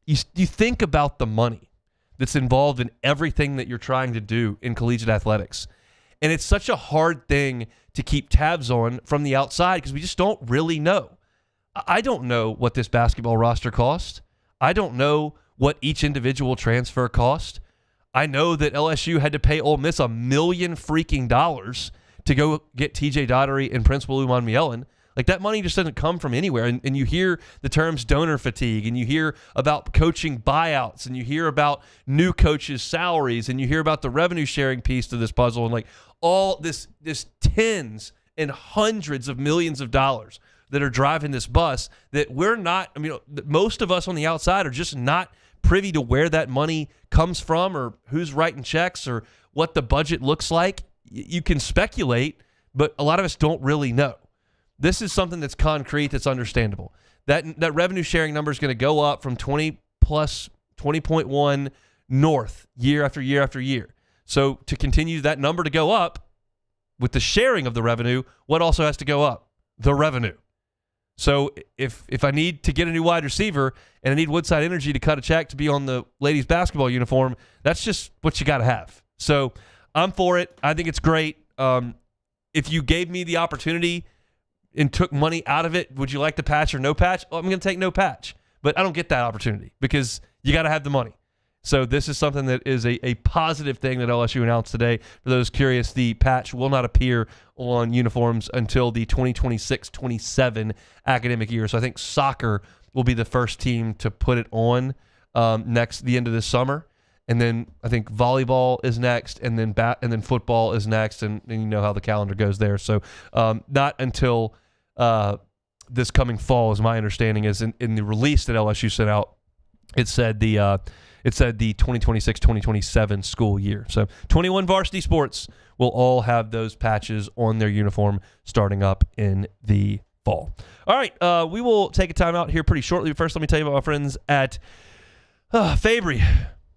you think about the money that's involved in everything that you're trying to do in collegiate athletics. And it's such a hard thing to keep tabs on from the outside because we just don't really know. I don't know what this basketball roster cost. I don't know what each individual transfer cost. I know that LSU had to pay Ole Miss $1 million freaking dollars to go get TJ Daugherty and Principal Uman-Mielen. Like, that money just doesn't come from anywhere. And you hear the terms donor fatigue, and you hear about coaching buyouts, and you hear about new coaches' salaries, and you hear about the revenue sharing piece to this puzzle, and like all this tens and hundreds of millions of dollars that are driving this bus that we're not, most of us on the outside are just not privy to where that money comes from or who's writing checks or what the budget looks like. You can speculate, but a lot of us don't really know. This is something that's concrete, that's understandable. That revenue sharing number is going to go up from 20 plus 20.1 north year after year after year. So to continue that number to go up with the sharing of the revenue, what also has to go up? The revenue. So if I need to get a new wide receiver and I need Woodside Energy to cut a check to be on the ladies basketball uniform, that's just what you got to have. So I'm for it. I think it's great. If you gave me the opportunity and took money out of it, would you like the patch or no patch? Well, I'm going to take no patch. But I don't get that opportunity because you got to have the money. So this is something that is a positive thing that LSU announced today. For those curious, the patch will not appear on uniforms until the 2026-27 academic year. So I think soccer will be the first team to put it on the end of this summer. And then I think volleyball is next, and then football is next, and you know how the calendar goes there. So not until this coming fall, is my understanding, is in the release that LSU sent out, it said the 2026-2027 school year. So 21 varsity sports will all have those patches on their uniform starting up in the fall. All right, we will take a time out here pretty shortly. First, let me tell you about my friends at Fabry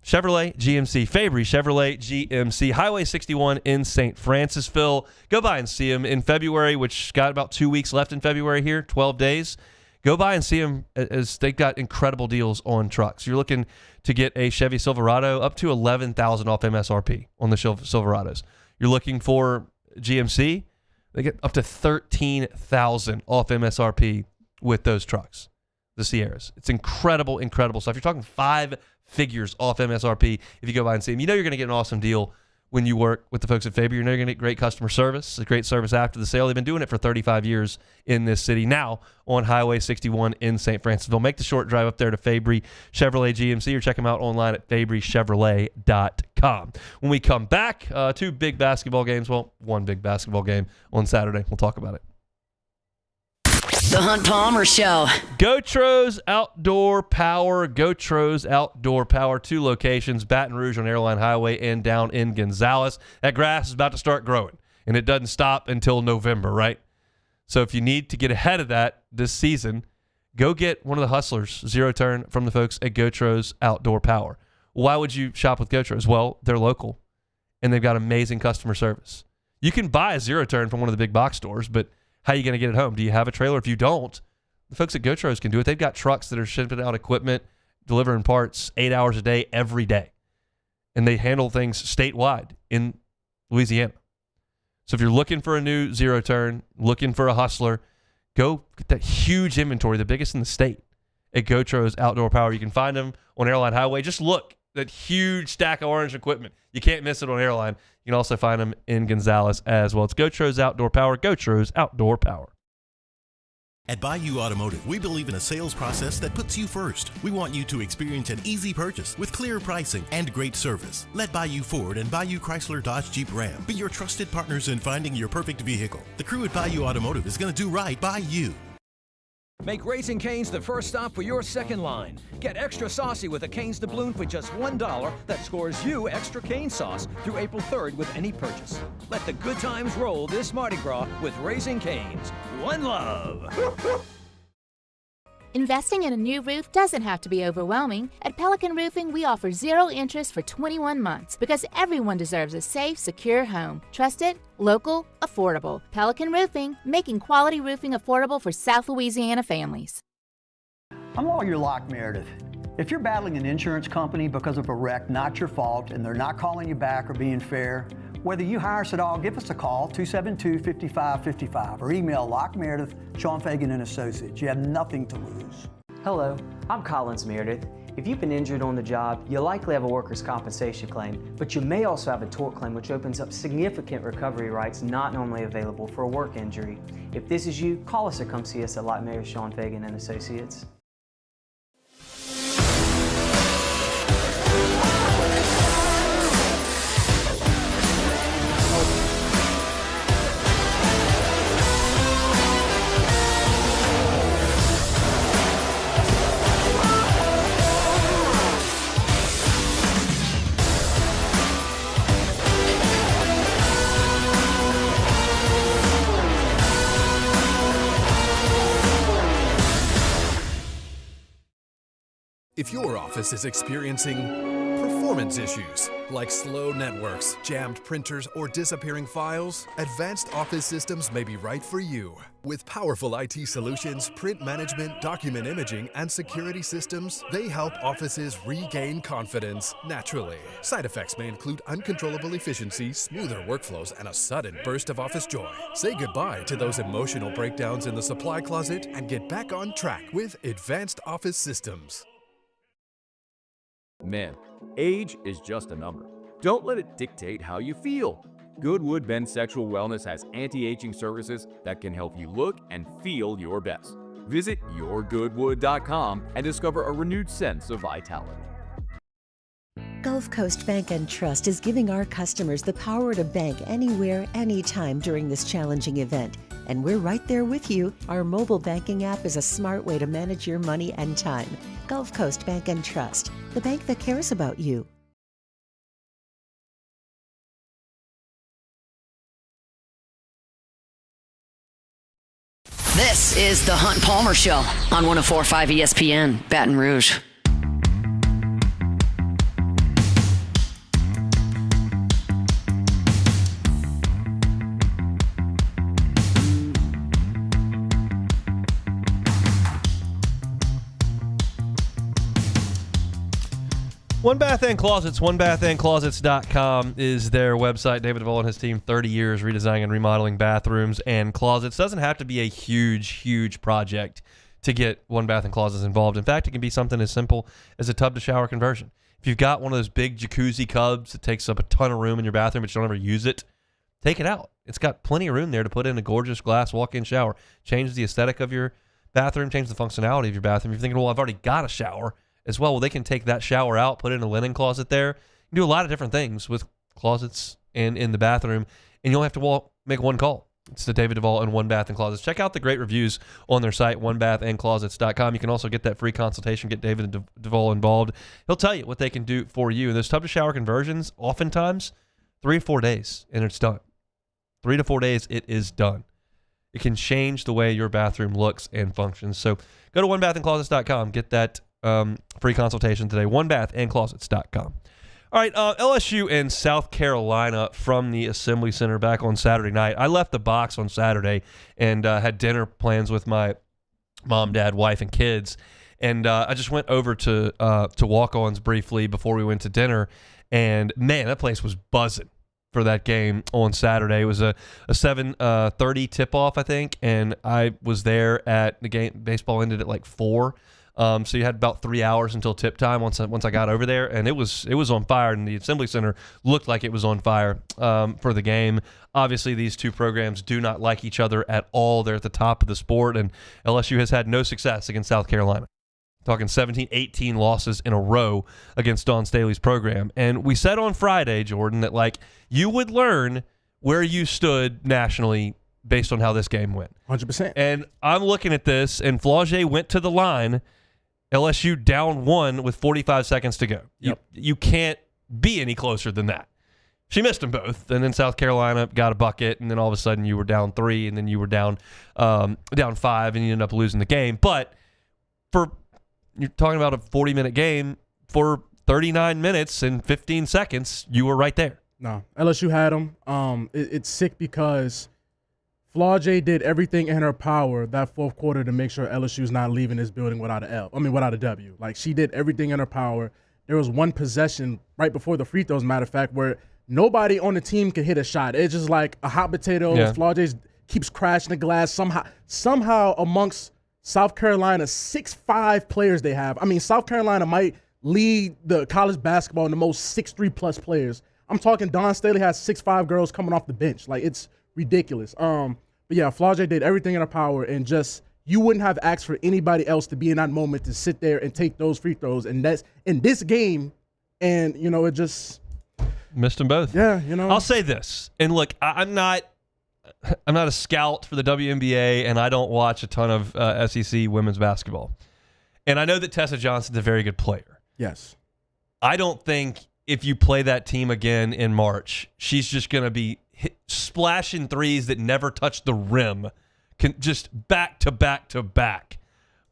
Chevrolet GMC. Fabry Chevrolet GMC, Highway 61 in St. Francisville. Go by and see them in February, which got about 2 weeks left in February here, 12 days. Go by and see them, as they've got incredible deals on trucks. You're looking to get a Chevy Silverado up to $11,000 off MSRP on the Silverados. You're looking for GMC, they get up to $13,000 off MSRP with those trucks, the Sierras. It's incredible stuff. You're talking 5 figures off MSRP if you go by and see them. You know you're going to get an awesome deal when you work with the folks at Fabry. You know you're going to get great customer service, a great service after the sale. They've been doing it for 35 years in this city, now on Highway 61 in St. Francisville. Make the short drive up there to Fabry Chevrolet GMC, or check them out online at fabrychevrolet.com. When we come back, 2 big basketball games. Well, 1 big basketball game on Saturday. We'll talk about it. The Hunt Palmer Show. Gotros Outdoor Power. Gotros Outdoor Power. 2 locations, Baton Rouge on Airline Highway and down in Gonzales. That grass is about to start growing, and it doesn't stop until November, right? So if you need to get ahead of that this season, go get one of the Hustlers zero turn from the folks at Gotros Outdoor Power. Why would you shop with Gotros? Well, they're local, and they've got amazing customer service. You can buy a zero turn from one of the big box stores, but how are you going to get it home? Do you have a trailer? If you don't, the folks at Gotros can do it. They've got trucks that are shipping out equipment, delivering parts 8 hours a day, every day. And they handle things statewide in Louisiana. So if you're looking for a new zero turn, looking for a Hustler, go get that huge inventory, the biggest in the state, at Gotros Outdoor Power. You can find them on Airline Highway. Just look, that huge stack of orange equipment. You can't miss it on Airline. You can also find them in Gonzales as well. It's Gotros Outdoor Power. Gotros Outdoor Power. At Bayou Automotive, we believe in a sales process that puts you first. We want you to experience an easy purchase with clear pricing and great service. Let Bayou Ford and Bayou Chrysler Dodge Jeep Ram be your trusted partners in finding your perfect vehicle. The crew at Bayou Automotive is going to do right by you. Make Raising Cane's the first stop for your second line. Get extra saucy with a Cane's doubloon for just $1 that scores you extra cane sauce through April 3rd with any purchase. Let the good times roll this Mardi Gras with Raising Cane's. One love. Investing in a new roof doesn't have to be overwhelming. At Pelican Roofing, we offer 0 interest for 21 months because everyone deserves a safe, secure home. Trusted, local, affordable. Pelican Roofing, making quality roofing affordable for South Louisiana families. I'm Lawyer Locke Meredith. If you're battling an insurance company because of a wreck not your fault and they're not calling you back or being fair, whether you hire us at all, give us a call, 272-5555, or email Locke Meredith, Sean Fagan and Associates. You have nothing to lose. Hello, I'm Collins Meredith. If you've been injured on the job, you likely have a workers' compensation claim, but you may also have a tort claim, which opens up significant recovery rights not normally available for a work injury. If this is you, call us or come see us at Locke Meredith, Sean Fagan and Associates. If your office is experiencing performance issues, like slow networks, jammed printers, or disappearing files, Advanced Office Systems may be right for you. With powerful IT solutions, print management, document imaging, and security systems, they help offices regain confidence naturally. Side effects may include uncontrollable efficiency, smoother workflows, and a sudden burst of office joy. Say goodbye to those emotional breakdowns in the supply closet and get back on track with Advanced Office Systems. Men, age is just a number. Don't let it dictate how you feel. Goodwood Men's Sexual Wellness has anti-aging services that can help you look and feel your best. Visit yourgoodwood.com and discover a renewed sense of vitality. Gulf Coast Bank and Trust is giving our customers the power to bank anywhere, anytime during this challenging event. And we're right there with you. Our mobile banking app is a smart way to manage your money and time. Gulf Coast Bank and Trust, the bank that cares about you. This is the Hunt Palmer Show on 104.5 ESPN, Baton Rouge. One Bath and Closets, onebathandclosets.com is their website. David Duvall and his team, 30 years redesigning and remodeling bathrooms and closets. Doesn't have to be a huge project to get One Bath and Closets involved. In fact, it can be something as simple as a tub to shower conversion. If you've got one of those big jacuzzi cubs that takes up a ton of room in your bathroom but you don't ever use it, take it out. It's got plenty of room there to put in a gorgeous glass walk-in shower. Change the aesthetic of your bathroom, change the functionality of your bathroom. If you're thinking, well, I've already got a shower as well, they can take that shower out, put in a linen closet there. You can do a lot of different things with closets and in the bathroom, and you only have to make one call. It's the David Duvall and One Bath and Closets. Check out the great reviews on their site, onebathandclosets.com. You can also get that free consultation, get David Duvall involved. He'll tell you what they can do for you. And those tub to shower conversions, oftentimes 3 or 4 days, and it's done. 3 to 4 days, it is done. It can change the way your bathroom looks and functions. So go to onebathandclosets.com, get that free consultation today, onebathandclosets.com. All right, LSU and South Carolina from the Assembly Center back on Saturday night. I left the box on Saturday and had dinner plans with my mom, dad, wife, and kids. And I just went over to walk-ons briefly before we went to dinner. And, man, that place was buzzing for that game on Saturday. It was a 7:30 tip-off, I think, and I was there at the game. Baseball ended at like 4. So you had about 3 hours until tip time once I got over there, and it was on fire, and the Assembly Center looked like it was on fire for the game. Obviously, these two programs do not like each other at all. They're at the top of the sport, and LSU has had no success against South Carolina. Talking 17, 18 losses in a row against Dawn Staley's program. And we said on Friday, Jordan, that like you would learn where you stood nationally based on how this game went. 100%. And I'm looking at this, and Flaugier went to the line. LSU down 1 with 45 seconds to go. Yep. You can't be any closer than that. She missed them both, and then South Carolina got a bucket, and then all of a sudden you were down 3, and then you were down 5, and you ended up losing the game. But you're talking about a 40-minute game, for 39 minutes and 15 seconds, you were right there. No, LSU had them. It's sick because Flaugier did everything in her power that fourth quarter to make sure LSU's not leaving this building without a W. Like, she did everything in her power. There was one possession right before the free throws, matter of fact, where nobody on the team could hit a shot. It's just like a hot potato. Yeah. Flaugier keeps crashing the glass. Somehow amongst South Carolina's 6'5" players they have. I mean, South Carolina might lead the college basketball in the most 6'3" plus players. I'm talking Dawn Staley has 6'5" girls coming off the bench. Like, it's ridiculous. But yeah, Flaugier did everything in her power, and just you wouldn't have asked for anybody else to be in that moment to sit there and take those free throws. And that's in this game, and it just missed them both. Yeah, I'll say this, and look, I'm not a scout for the WNBA, and I don't watch a ton of SEC women's basketball. And I know that Tessa Johnson's a very good player. Yes. I don't think if you play that team again in March, she's just going to be splashing threes that never touch the rim, just back to back to back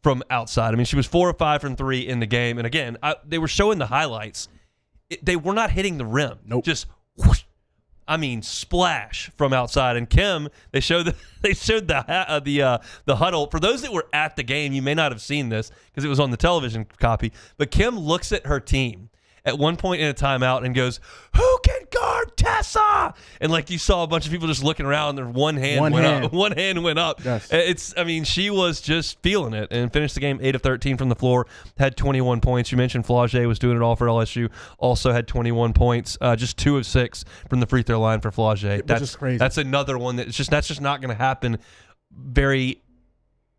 from outside. I mean, she was 4 or 5 from 3 in the game. And again, they were showing the highlights. They were not hitting the rim. Nope. Just whoosh, splash from outside. And Kim, they showed the huddle. For those that were at the game, you may not have seen this because it was on the television copy. But Kim looks at her team at one point in a timeout and goes, "Who can guard, Tessa! And like you saw a bunch of people just looking around, their one hand went up. Yes. She was just feeling it and finished the game 8 of 13 from the floor, had 21 points. You mentioned Flau'jae was doing it all for LSU, also had 21 points, just 2 of 6 from the free throw line for Flau'jae. That's crazy. That's another one that's just not going to happen very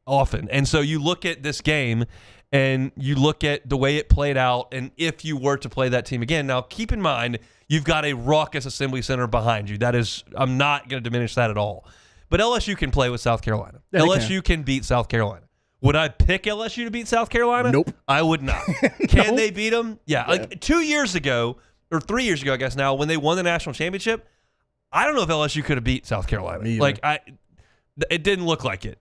often. And so you look at this game and you look at the way it played out, and if you were to play that team again, now keep in mind you've got a raucous Assembly Center behind you. That is, I'm not going to diminish that at all. But LSU can play with South Carolina. Yeah, LSU can beat South Carolina. Would I pick LSU to beat South Carolina? Nope. I would not. Can they beat them? Yeah. Like 2 years ago, or 3 years ago, I guess now, when they won the national championship, I don't know if LSU could have beat South Carolina. It didn't look like it.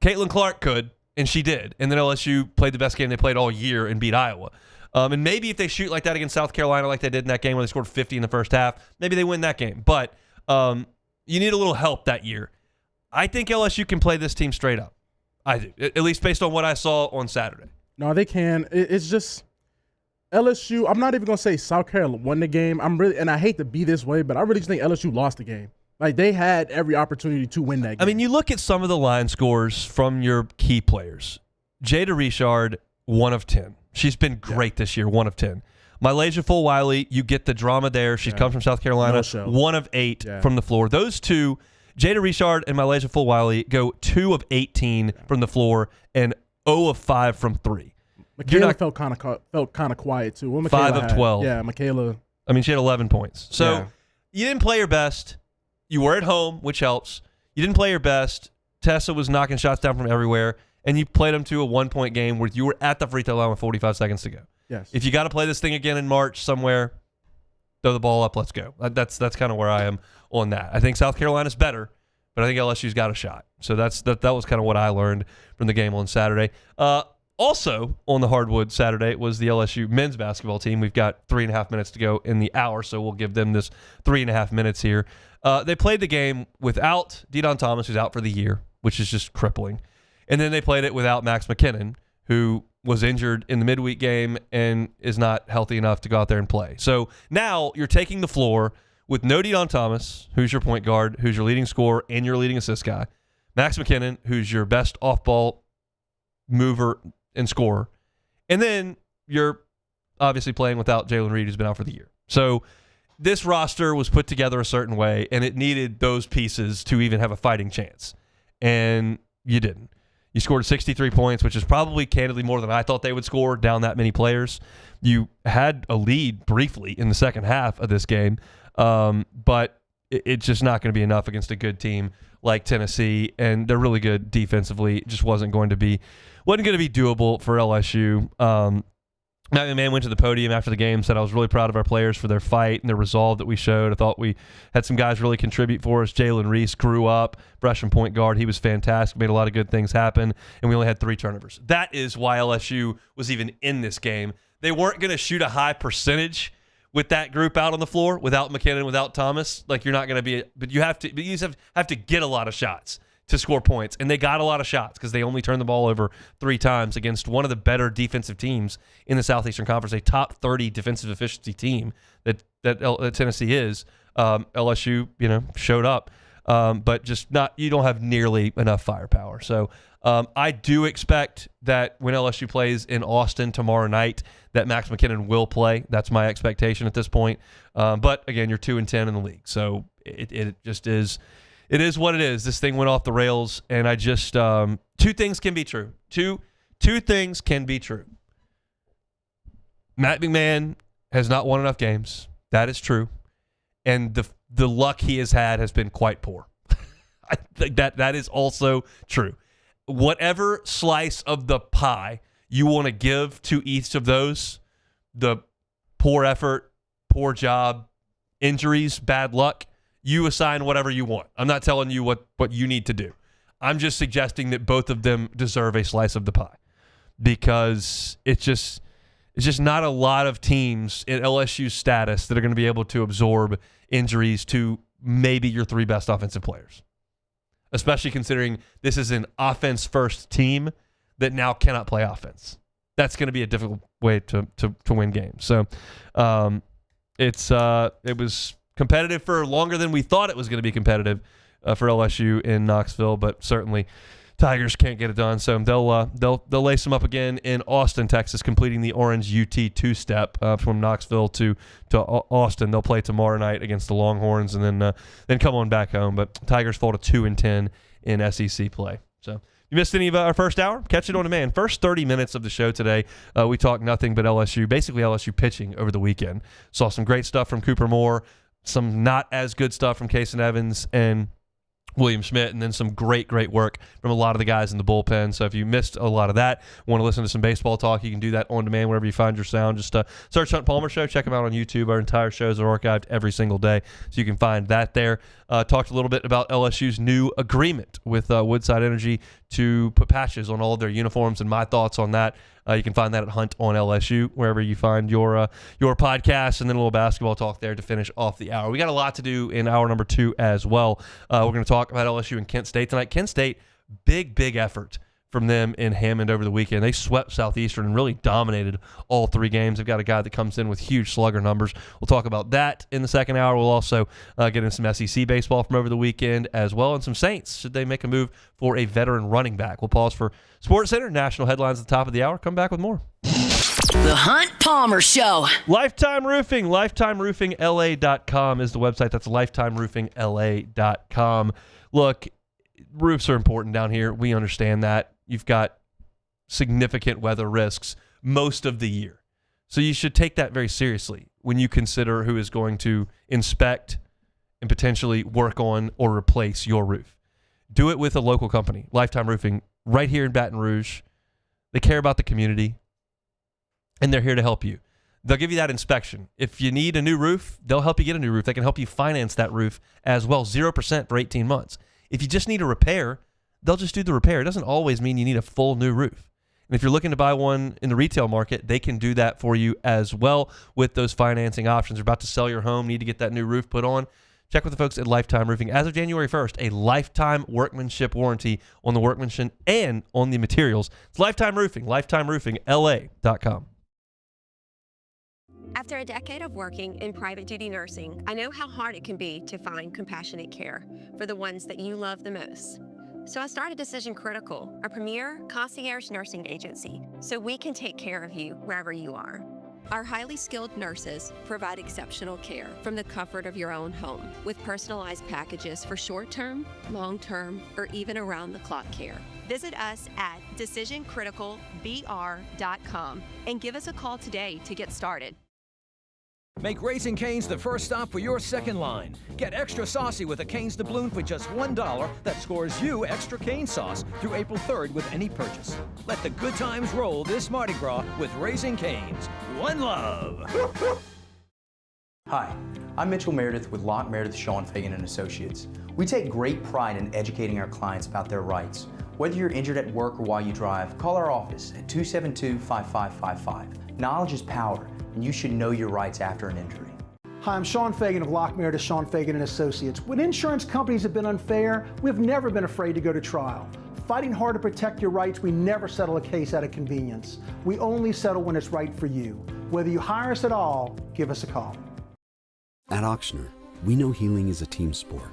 Caitlin Clark could, and she did. And then LSU played the best game they played all year and beat Iowa. And maybe if they shoot like that against South Carolina like they did in that game when they scored 50 in the first half, maybe they win that game. But you need a little help that year. I think LSU can play this team straight up. I do, at least based on what I saw on Saturday. No, they can. It's just LSU. I'm not even going to say South Carolina won the game. And I hate to be this way, but I really just think LSU lost the game. Like, they had every opportunity to win that game. I mean, you look at some of the line scores from your key players. Jada Richard, 1 of 10. She's been great this year, 1 of 10. Mylasia Fulwiley, you get the drama there. She comes from South Carolina, 1 of 8 from the floor. Those two, Jada Richard and Mylasia Fulwiley, go 2 of 18 from the floor and 0 of 5 from 3. Michaela felt kind of quiet, too. What 5 of 12. Yeah, Michaela. I mean, she had 11 points. So you didn't play your best. You were at home, which helps. You didn't play your best. Tessa was knocking shots down from everywhere, and you played them to a 1-point game where you were at the free throw line with 45 seconds to go. Yes. If you got to play this thing again in March somewhere, throw the ball up, let's go. That's kind of where I am on that. I think South Carolina's better, but I think LSU's got a shot. So that was kind of what I learned from the game on Saturday. Also on the hardwood Saturday was the LSU men's basketball team. We've got 3.5 minutes to go in the hour, so we'll give them this 3.5 minutes here. They played the game without De'Don Thomas, who's out for the year, which is just crippling. And then they played it without Max McKinnon, who was injured in the midweek game and is not healthy enough to go out there and play. So now you're taking the floor with no De'Don Thomas, who's your point guard, who's your leading scorer and your leading assist guy, Max McKinnon, who's your best off-ball mover and scorer, and then you're obviously playing without Jalen Reed, who's been out for the year. So this roster was put together a certain way, and it needed those pieces to even have a fighting chance. And you didn't. You scored 63 points, which is probably candidly more than I thought they would score down that many players. You had a lead briefly in the second half of this game, but it's just not going to be enough against a good team like Tennessee, and they're really good defensively. It just wasn't going to be doable for LSU. Matt McMahon went to the podium after the game, said, I was really proud of our players for their fight and their resolve that we showed. I thought we had some guys really contribute for us. Jalen Reese grew up, freshman point guard. He was fantastic, made a lot of good things happen, and we only had 3 turnovers. That is why LSU was even in this game. They weren't going to shoot a high percentage with that group out on the floor, without McKinnon, without Thomas. Like, you're not going to be – but you have to get a lot of shots to score points. And they got a lot of shots because they only turned the ball over 3 times against one of the better defensive teams in the Southeastern Conference, a top 30 defensive efficiency team that Tennessee is. LSU, showed up, but just not. You don't have nearly enough firepower. So I do expect that when LSU plays in Austin tomorrow night, that Max McKinnon will play. That's my expectation at this point. But again, you're 2-10 in the league, so it just is. It is what it is. This thing went off the rails, and I just 2 things can be true. Two things can be true. Matt McMahon has not won enough games. That is true, and the luck he has had has been quite poor. I think that is also true. Whatever slice of the pie you want to give to each of those, the poor effort, poor job, injuries, bad luck, you assign whatever you want. I'm not telling you what you need to do. I'm just suggesting that both of them deserve a slice of the pie, because it's just not a lot of teams in LSU's status that are going to be able to absorb injuries to maybe your 3 best offensive players, especially considering this is an offense-first team that now cannot play offense. That's going to be a difficult way to win games. So it was competitive for longer than we thought it was going to be competitive for LSU in Knoxville, but certainly Tigers can't get it done. So they'll lace them up again in Austin, Texas, completing the Orange UT two-step from Knoxville to Austin. They'll play tomorrow night against the Longhorns and then come on back home. But Tigers fall to 2-10 in SEC play. So you missed any of our first hour? Catch it on demand. First 30 minutes of the show today, we talked nothing but LSU, basically LSU pitching over the weekend. Saw some great stuff from Cooper Moore, some not as good stuff from Kason Evans and William Schmidt, and then some great work from a lot of the guys in the bullpen. So if you missed a lot of that, want to listen to some baseball talk, you can do that on demand wherever you find your sound. Just search Hunt Palmer Show. Check them out on YouTube. Our entire shows are archived every single day, so you can find that there. Talked a little bit about LSU's new agreement with Woodside Energy to put patches on all of their uniforms and my thoughts on that. You can find that at Hunt on LSU, wherever you find your podcast, and then a little basketball talk there to finish off the hour. We got a lot to do in hour number 2 as well. We're going to talk about LSU and Kent State tonight. Kent State, big effort from them in Hammond over the weekend. They swept Southeastern and really dominated all 3 games. They've got a guy that comes in with huge slugger numbers. We'll talk about that in the second hour. We'll also get in some SEC baseball from over the weekend as well, and some Saints. Should they make a move for a veteran running back? We'll pause for Sports Center, national headlines at the top of the hour. Come back with more. The Hunt Palmer Show. Lifetime Roofing. LifetimeRoofingLA.com is the website. That's LifetimeRoofingLA.com. Look, roofs are important down here. We understand that. You've got significant weather risks most of the year. So you should take that very seriously when you consider who is going to inspect and potentially work on or replace your roof. Do it with a local company, Lifetime Roofing, right here in Baton Rouge. They care about the community, and they're here to help you. They'll give you that inspection. If you need a new roof, they'll help you get a new roof. They can help you finance that roof as well, 0% for 18 months. If you just need a repair, they'll just do the repair. It doesn't always mean you need a full new roof. And if you're looking to buy one in the retail market, they can do that for you as well with those financing options. You're about to sell your home, need to get that new roof put on. Check with the folks at Lifetime Roofing. As of January 1st, a lifetime workmanship warranty on the workmanship and on the materials. It's Lifetime Roofing, LifetimeRoofingLA.com. After a decade of working in private duty nursing, I know how hard it can be to find compassionate care for the ones that you love the most. So I started Decision Critical, a premier concierge nursing agency, so we can take care of you wherever you are. Our highly skilled nurses provide exceptional care from the comfort of your own home with personalized packages for short-term, long-term, or even around-the-clock care. Visit us at DecisionCriticalBR.com and give us a call today to get started. Make Raising Cane's the first stop for your second line. Get extra saucy with a Cane's doubloon for just $1 that scores you extra cane sauce through April 3rd with any purchase. Let the good times roll this Mardi Gras with Raising Cane's. One love. Hi, I'm Mitchell Meredith with Locke Meredith, Sean Fagan & Associates. We take great pride in educating our clients about their rights. Whether you're injured at work or while you drive, call our office at 272-5555. Knowledge is power, and you should know your rights after an injury. Hi, I'm Sean Fagan of Locke Meredith, Sean Fagan & Associates. When insurance companies have been unfair, we've never been afraid to go to trial. Fighting hard to protect your rights, we never settle a case out of convenience. We only settle when it's right for you. Whether you hire us at all, give us a call. At Auctioner, we know healing is a team sport.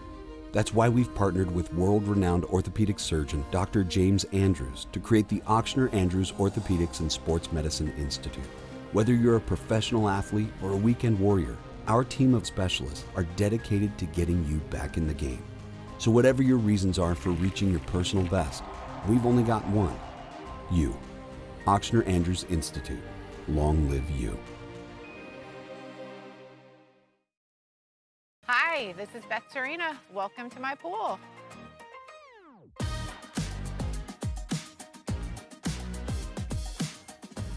That's why we've partnered with world-renowned orthopedic surgeon Dr. James Andrews to create the Auctioner Andrews Orthopedics and Sports Medicine Institute. Whether you're a professional athlete or a weekend warrior, our team of specialists are dedicated to getting you back in the game. So whatever your reasons are for reaching your personal best, we've only got one: you. Auctioner Andrews Institute. Long live you. Hi, this is Beth Serena. Welcome to my pool.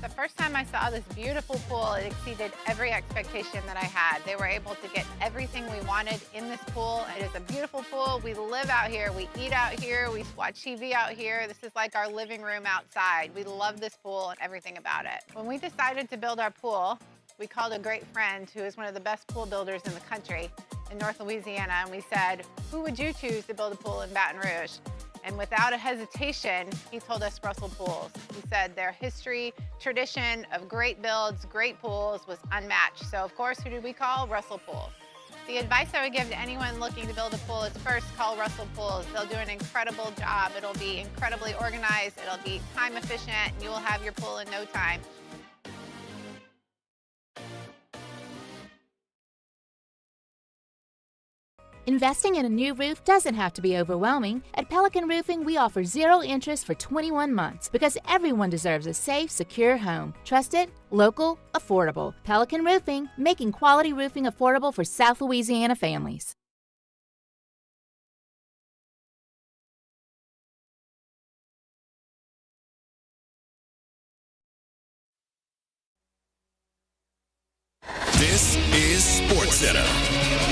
The first time I saw this beautiful pool, it exceeded every expectation that I had. They were able to get everything we wanted in this pool. It is a beautiful pool. We live out here, we eat out here, we watch TV out here. This is like our living room outside. We love this pool and everything about it. When we decided to build our pool, we called a great friend who is one of the best pool builders in the country in North Louisiana, and we said, who would you choose to build a pool in Baton Rouge? And without a hesitation, he told us Russell Pools. He said their history, tradition of great builds, great pools was unmatched. So of course, who did we call? Russell Pools. The advice I would give to anyone looking to build a pool is first call Russell Pools. They'll do an incredible job. It'll be incredibly organized. It'll be time efficient, and you will have your pool in no time. Investing in a new roof doesn't have to be overwhelming. At Pelican Roofing, we offer 0 interest for 21 months because everyone deserves a safe, secure home. Trusted, local, affordable. Pelican Roofing, making quality roofing affordable for South Louisiana families. This is SportsCenter.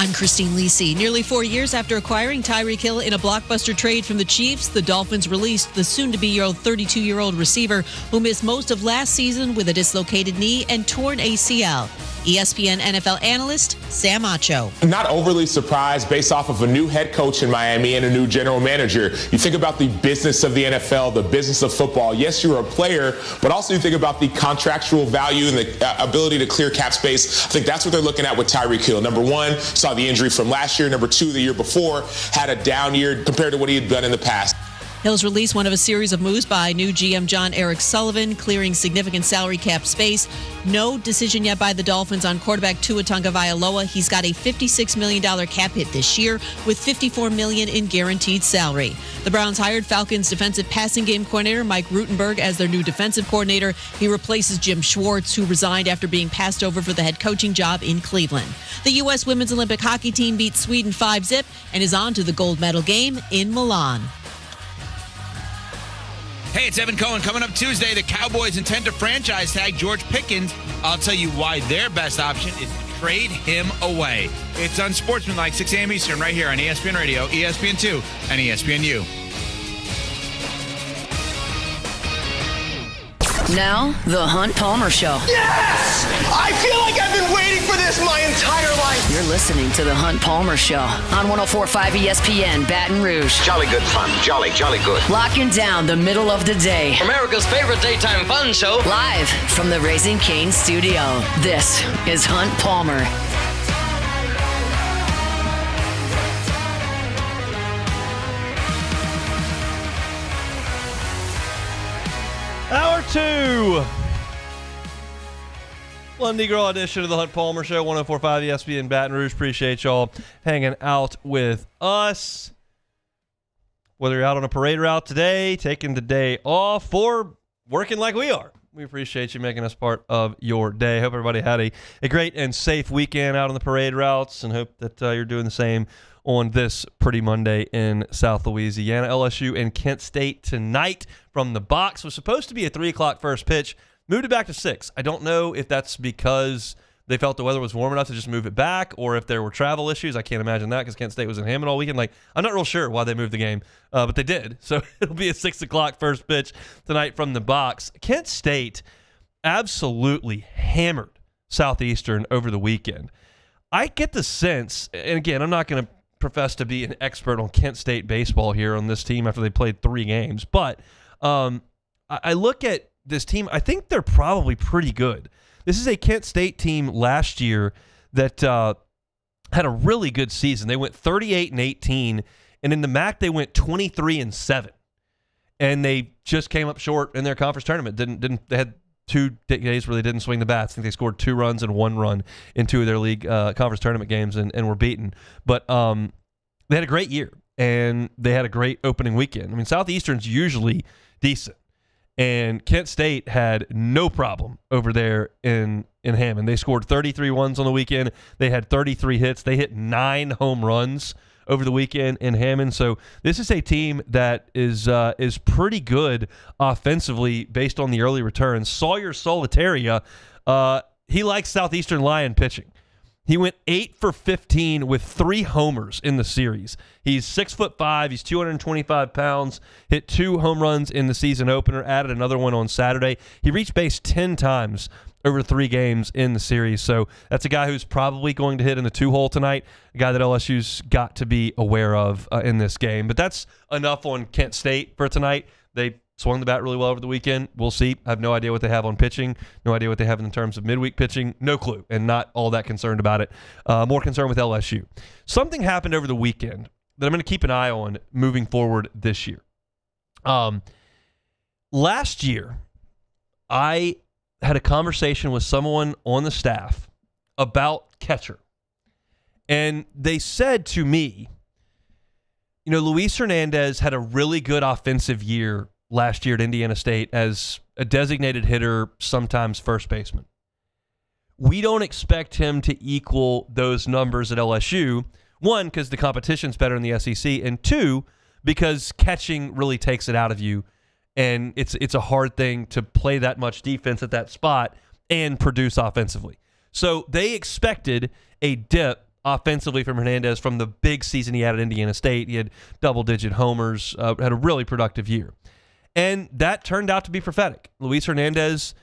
I'm Christine Lisi. Nearly 4 years after acquiring Tyreek Hill in a blockbuster trade from the Chiefs, the Dolphins released the soon-to-be-year-old 32-year-old receiver who missed most of last season with a dislocated knee and torn ACL. ESPN NFL analyst Sam Acho. Not overly surprised based off of a new head coach in Miami and a new general manager. You think about the business of the NFL, the business of football. Yes, you're a player, but also you think about the contractual value and the ability to clear cap space. I think that's what they're looking at with Tyreek Hill. Number one, saw the injury from last year. Number two, the year before, had a down year compared to what he had done in the past. Hill's release one of a series of moves by new GM John Eric Sullivan, clearing significant salary cap space. No decision yet by the Dolphins on quarterback Tua Tagovailoa. He's got a $56 million cap hit this year with $54 million in guaranteed salary. The Browns hired Falcons defensive passing game coordinator Mike Rutenberg as their new defensive coordinator. He replaces Jim Schwartz, who resigned after being passed over for the head coaching job in Cleveland. The U.S. Women's Olympic hockey team beat Sweden 5-0 and is on to the gold medal game in Milan. Hey, it's Evan Cohen. Coming up Tuesday, the Cowboys intend to franchise tag George Pickens. I'll tell you why their best option is to trade him away. It's Unsportsmanlike, 6 a.m. Eastern, right here on ESPN Radio, ESPN2, and ESPNU. Now, the Hunt Palmer Show. Yes! I feel like I've been waiting for this my entire life. You're listening to the Hunt Palmer Show on 104.5 ESPN Baton Rouge. Jolly good fun. Jolly good. Locking down the middle of the day. America's favorite daytime fun show. Live from the Raising Cane studio. This is Hunt Palmer. Hour 2. Monday Girl edition of the Hunt Palmer Show, 104.5 ESPN Baton Rouge. Appreciate y'all hanging out with us. Whether you're out on a parade route today, taking the day off, or working like we are, we appreciate you making us part of your day. Hope everybody had a great and safe weekend out on the parade routes, and hope that you're doing the same on this pretty Monday in South Louisiana. LSU and Kent State tonight from the box. Was supposed to be a 3 o'clock first pitch. Moved it back to 6. I don't know if that's because they felt the weather was warm enough to just move it back, or if there were travel issues. I can't imagine that because Kent State was in Hammond all weekend. Like, I'm not real sure why they moved the game, but they did. So it'll be a 6 o'clock first pitch tonight from the box. Kent State absolutely hammered Southeastern over the weekend. I get the sense, and again, I'm not going to profess to be an expert on Kent State baseball here on this team after they played 3 games, but I look at this team, I think they're probably pretty good. This is a Kent State team last year that had a really good season. They went 38-18, and in the MAC they went 23-7, and they just came up short in their conference tournament. They had 2 days where they didn't swing the bats. I think they scored 2 runs and 1 run in 2 of their league conference tournament games and were beaten. But they had a great year, and they had a great opening weekend. I mean, Southeastern's usually decent, and Kent State had no problem over there in Hammond. They scored 33 runs on the weekend. They had 33 hits. They hit 9 home runs over the weekend in Hammond. So this is a team that is pretty good offensively based on the early returns. Sawyer Solitaria, he likes Southeastern Lion pitching. He went 8 for 15 with 3 homers in the series. He's 6'5". He's 225 pounds. Hit 2 home runs in the season opener. Added another one on Saturday. He reached base 10 times over 3 games in the series. So that's a guy who's probably going to hit in the 2-hole tonight. A guy that LSU's got to be aware of in this game. But that's enough on Kent State for tonight. They swung the bat really well over the weekend. We'll see. I have no idea what they have on pitching, no idea what they have in terms of midweek pitching, no clue, and not all that concerned about it. More concerned with LSU. Something happened over the weekend that I'm going to keep an eye on moving forward this year. Last year, I had a conversation with someone on the staff about catcher. And they said to me, Luis Hernandez had a really good offensive year last year at Indiana State as a designated hitter, sometimes first baseman. We don't expect him to equal those numbers at LSU. One, because the competition's better in the SEC, and two, because catching really takes it out of you, and it's a hard thing to play that much defense at that spot and produce offensively. So they expected a dip offensively from Hernandez from the big season he had at Indiana State. He had double-digit homers, had a really productive year. And that turned out to be prophetic. Luis Hernandez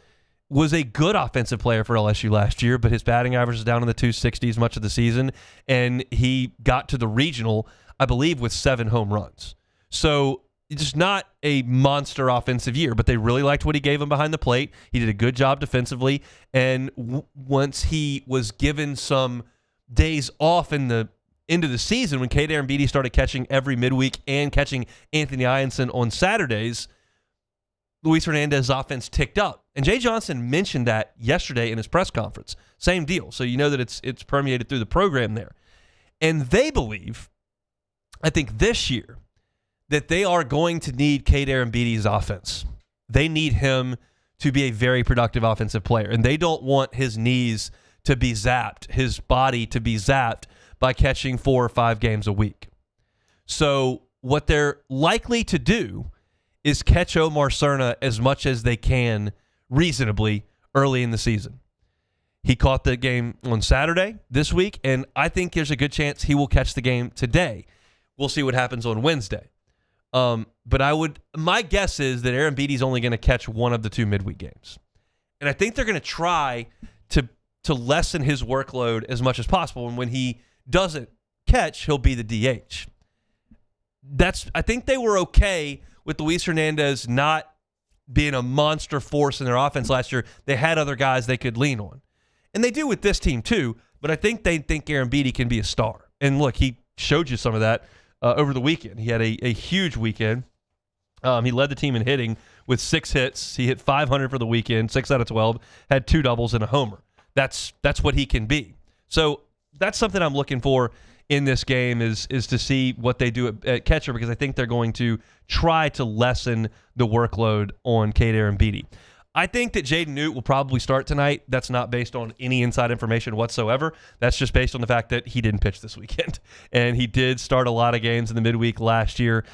was a good offensive player for LSU last year, but his batting average is down in the 260s much of the season, and he got to the regional, I believe, with 7 home runs. So just not a monster offensive year, but they really liked what he gave him behind the plate. He did a good job defensively, and once he was given some days off in the end of the season when Cade Arambidi started catching every midweek and catching Anthony Ianson on Saturdays, Luis Hernandez's offense ticked up. And Jay Johnson mentioned that yesterday in his press conference. Same deal. So you know that it's permeated through the program there. And they believe, I think this year, that they are going to need Cade Arambidi's offense. They need him to be a very productive offensive player. And they don't want his knees to be zapped, his body to be zapped by catching 4 or 5 games a week. So what they're likely to do is catch Omar Cerna as much as they can reasonably early in the season. He caught the game on Saturday this week, and I think there's a good chance he will catch the game today. We'll see what happens on Wednesday. But my guess is that Arambidi's only going to catch one of the 2 midweek games. And I think they're going to try to lessen his workload as much as possible. And when he doesn't catch, he'll be the DH. I think they were okay with Luis Hernandez not being a monster force in their offense last year. They had other guys they could lean on. And they do with this team too, but I think they think Arambidi can be a star. And look, he showed you some of that over the weekend. He had a huge weekend. He led the team in hitting with 6 hits. He hit 500 for the weekend, 6 out of 12, had 2 doubles and a homer. That's what he can be. So that's something I'm looking for in this game is to see what they do at catcher, because I think they're going to try to lessen the workload on Cade Arambidi. I think that Jaden Newt will probably start tonight. That's not based on any inside information whatsoever. That's just based on the fact that he didn't pitch this weekend. And he did start a lot of games in the midweek last year.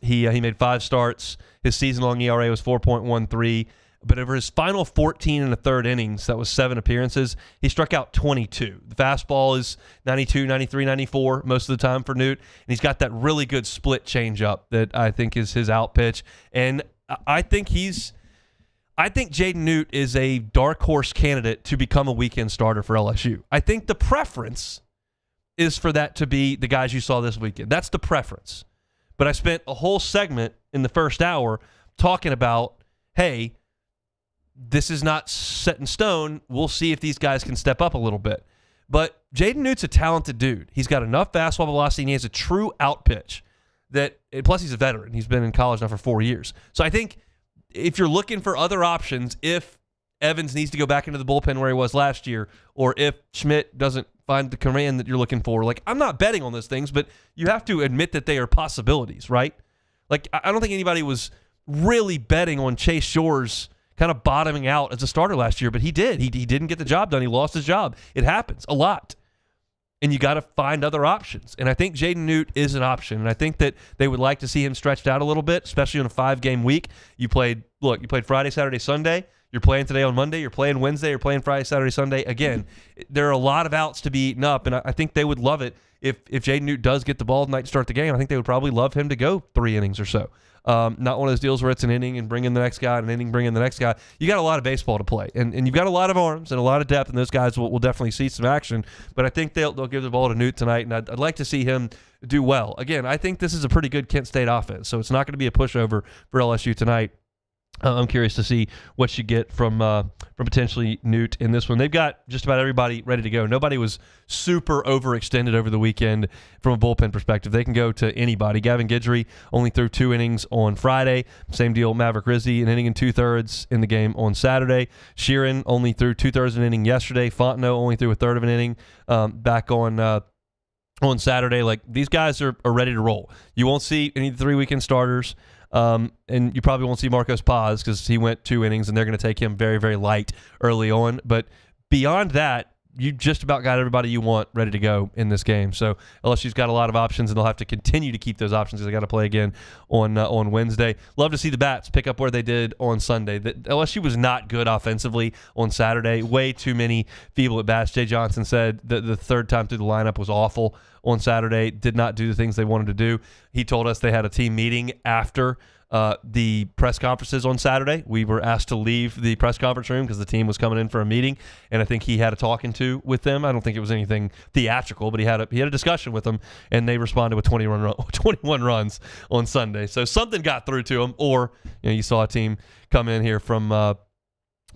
He made 5 starts. His season-long ERA was 4.13. But over his final 14 and a third innings, that was 7 appearances, he struck out 22. The fastball is 92, 93, 94 most of the time for Newt. And he's got that really good split changeup that I think is his out pitch. And I think Jaden Newt is a dark horse candidate to become a weekend starter for LSU. I think the preference is for that to be the guys you saw this weekend. That's the preference. But I spent a whole segment in the first hour talking about, hey, this is not set in stone. We'll see if these guys can step up a little bit. But Jaden Newt's a talented dude. He's got enough fastball velocity, and he has a true out pitch. Plus, he's a veteran. He's been in college now for 4 years. So I think if you're looking for other options, if Evans needs to go back into the bullpen where he was last year, or if Schmidt doesn't find the command that you're looking for, I'm not betting on those things, but you have to admit that they are possibilities, right? I don't think anybody was really betting on Chase Shores kind of bottoming out as a starter last year, but he did. He didn't get the job done. He lost his job. It happens a lot. And you got to find other options. And I think Jaden Newt is an option. And I think that they would like to see him stretched out a little bit, especially on a 5-game week. You played Friday, Saturday, Sunday. You're playing today on Monday. You're playing Wednesday. You're playing Friday, Saturday, Sunday. Again, there are a lot of outs to be eaten up. And I think they would love it if Jaden Newt does get the ball tonight to start the game. I think they would probably love him to go 3 innings or so. Not one of those deals where it's an inning and bring in the next guy, an inning, bring in the next guy. You got a lot of baseball to play, and you've got a lot of arms and a lot of depth, and those guys will definitely see some action. But I think they'll give the ball to Newt tonight, and I'd like to see him do well. Again, I think this is a pretty good Kent State offense, so it's not going to be a pushover for LSU tonight. I'm curious to see what you get from potentially Newt in this one. They've got just about everybody ready to go. Nobody was super overextended over the weekend from a bullpen perspective. They can go to anybody. Gavin Guidry only threw 2 innings on Friday. Same deal, Maverick Rizzi, an inning and 2/3 in the game on Saturday. Sheeran only threw 2/3 of an inning yesterday. Fontenot only threw 1/3 of an inning back on Saturday. Like, these guys are ready to roll. You won't see any of the 3 weekend starters. And you probably won't see Marcos Paz because he went 2 innings, and they're going to take him very, very light early on. But beyond that, you just about got everybody you want ready to go in this game. So LSU's got a lot of options, and they'll have to continue to keep those options because they got to play again on Wednesday. Love to see the bats pick up where they did on Sunday. LSU was not good offensively on Saturday. Way too many feeble at bats. Jay Johnson said that the third time through the lineup was awful on Saturday. Did not do the things they wanted to do. He told us they had a team meeting after the press conferences on Saturday. We were asked to leave the press conference room because the team was coming in for a meeting, and I think he had a talking to with them. I don't think it was anything theatrical, but he had a discussion with them, and they responded with 21 runs on Sunday. So something got through to them, or you saw a team come in here from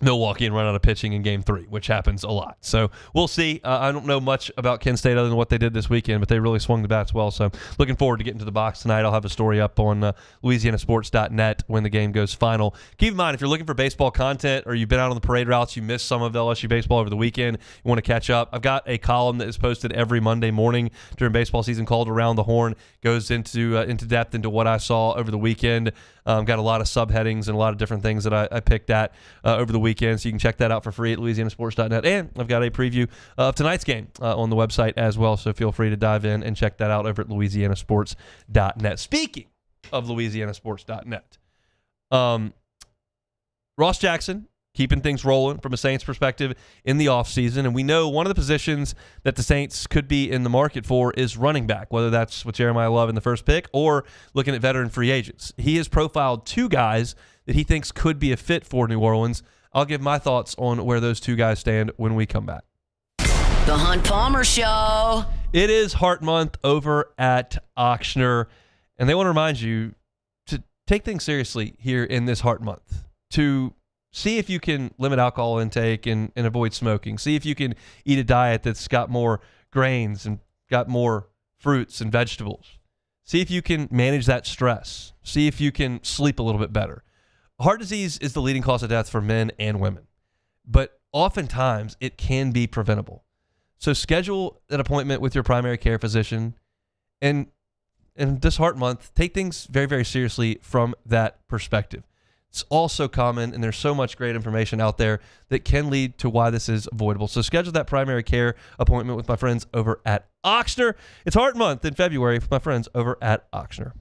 Milwaukee and run out of pitching in Game 3, which happens a lot. So we'll see. I don't know much about Kent State other than what they did this weekend, but they really swung the bats well. So looking forward to getting to the box tonight. I'll have a story up on LouisianaSports.net when the game goes final. Keep in mind, if you're looking for baseball content or you've been out on the parade routes, you missed some of LSU baseball over the weekend, you want to catch up, I've got a column that is posted every Monday morning during baseball season called Around the Horn. Goes into depth into what I saw over the weekend. Got a lot of subheadings and a lot of different things that I picked at over the weekend, so you can check that out for free at LouisianaSports.net. And I've got a preview of tonight's game on the website as well, so feel free to dive in and check that out over at LouisianaSports.net. Speaking of LouisianaSports.net, Ross Jackson keeping things rolling from a Saints perspective in the offseason. And we know one of the positions that the Saints could be in the market for is running back, whether that's with Jeremiah Love in the first pick or looking at veteran free agents. He has profiled 2 guys that he thinks could be a fit for New Orleans. I'll give my thoughts on where those 2 guys stand when we come back. The Hunt Palmer Show. It is Heart Month over at Ochsner, and they want to remind you to take things seriously here in this Heart Month, to see if you can limit alcohol intake and avoid smoking. See if you can eat a diet that's got more grains and got more fruits and vegetables. See if you can manage that stress. See if you can sleep a little bit better. Heart disease is the leading cause of death for men and women, but oftentimes it can be preventable. So schedule an appointment with your primary care physician, and in this Heart Month, take things very, very seriously from that perspective. It's all so common, and there's so much great information out there that can lead to why this is avoidable. So schedule that primary care appointment with my friends over at Ochsner. It's Heart Month in February with my friends over at Ochsner.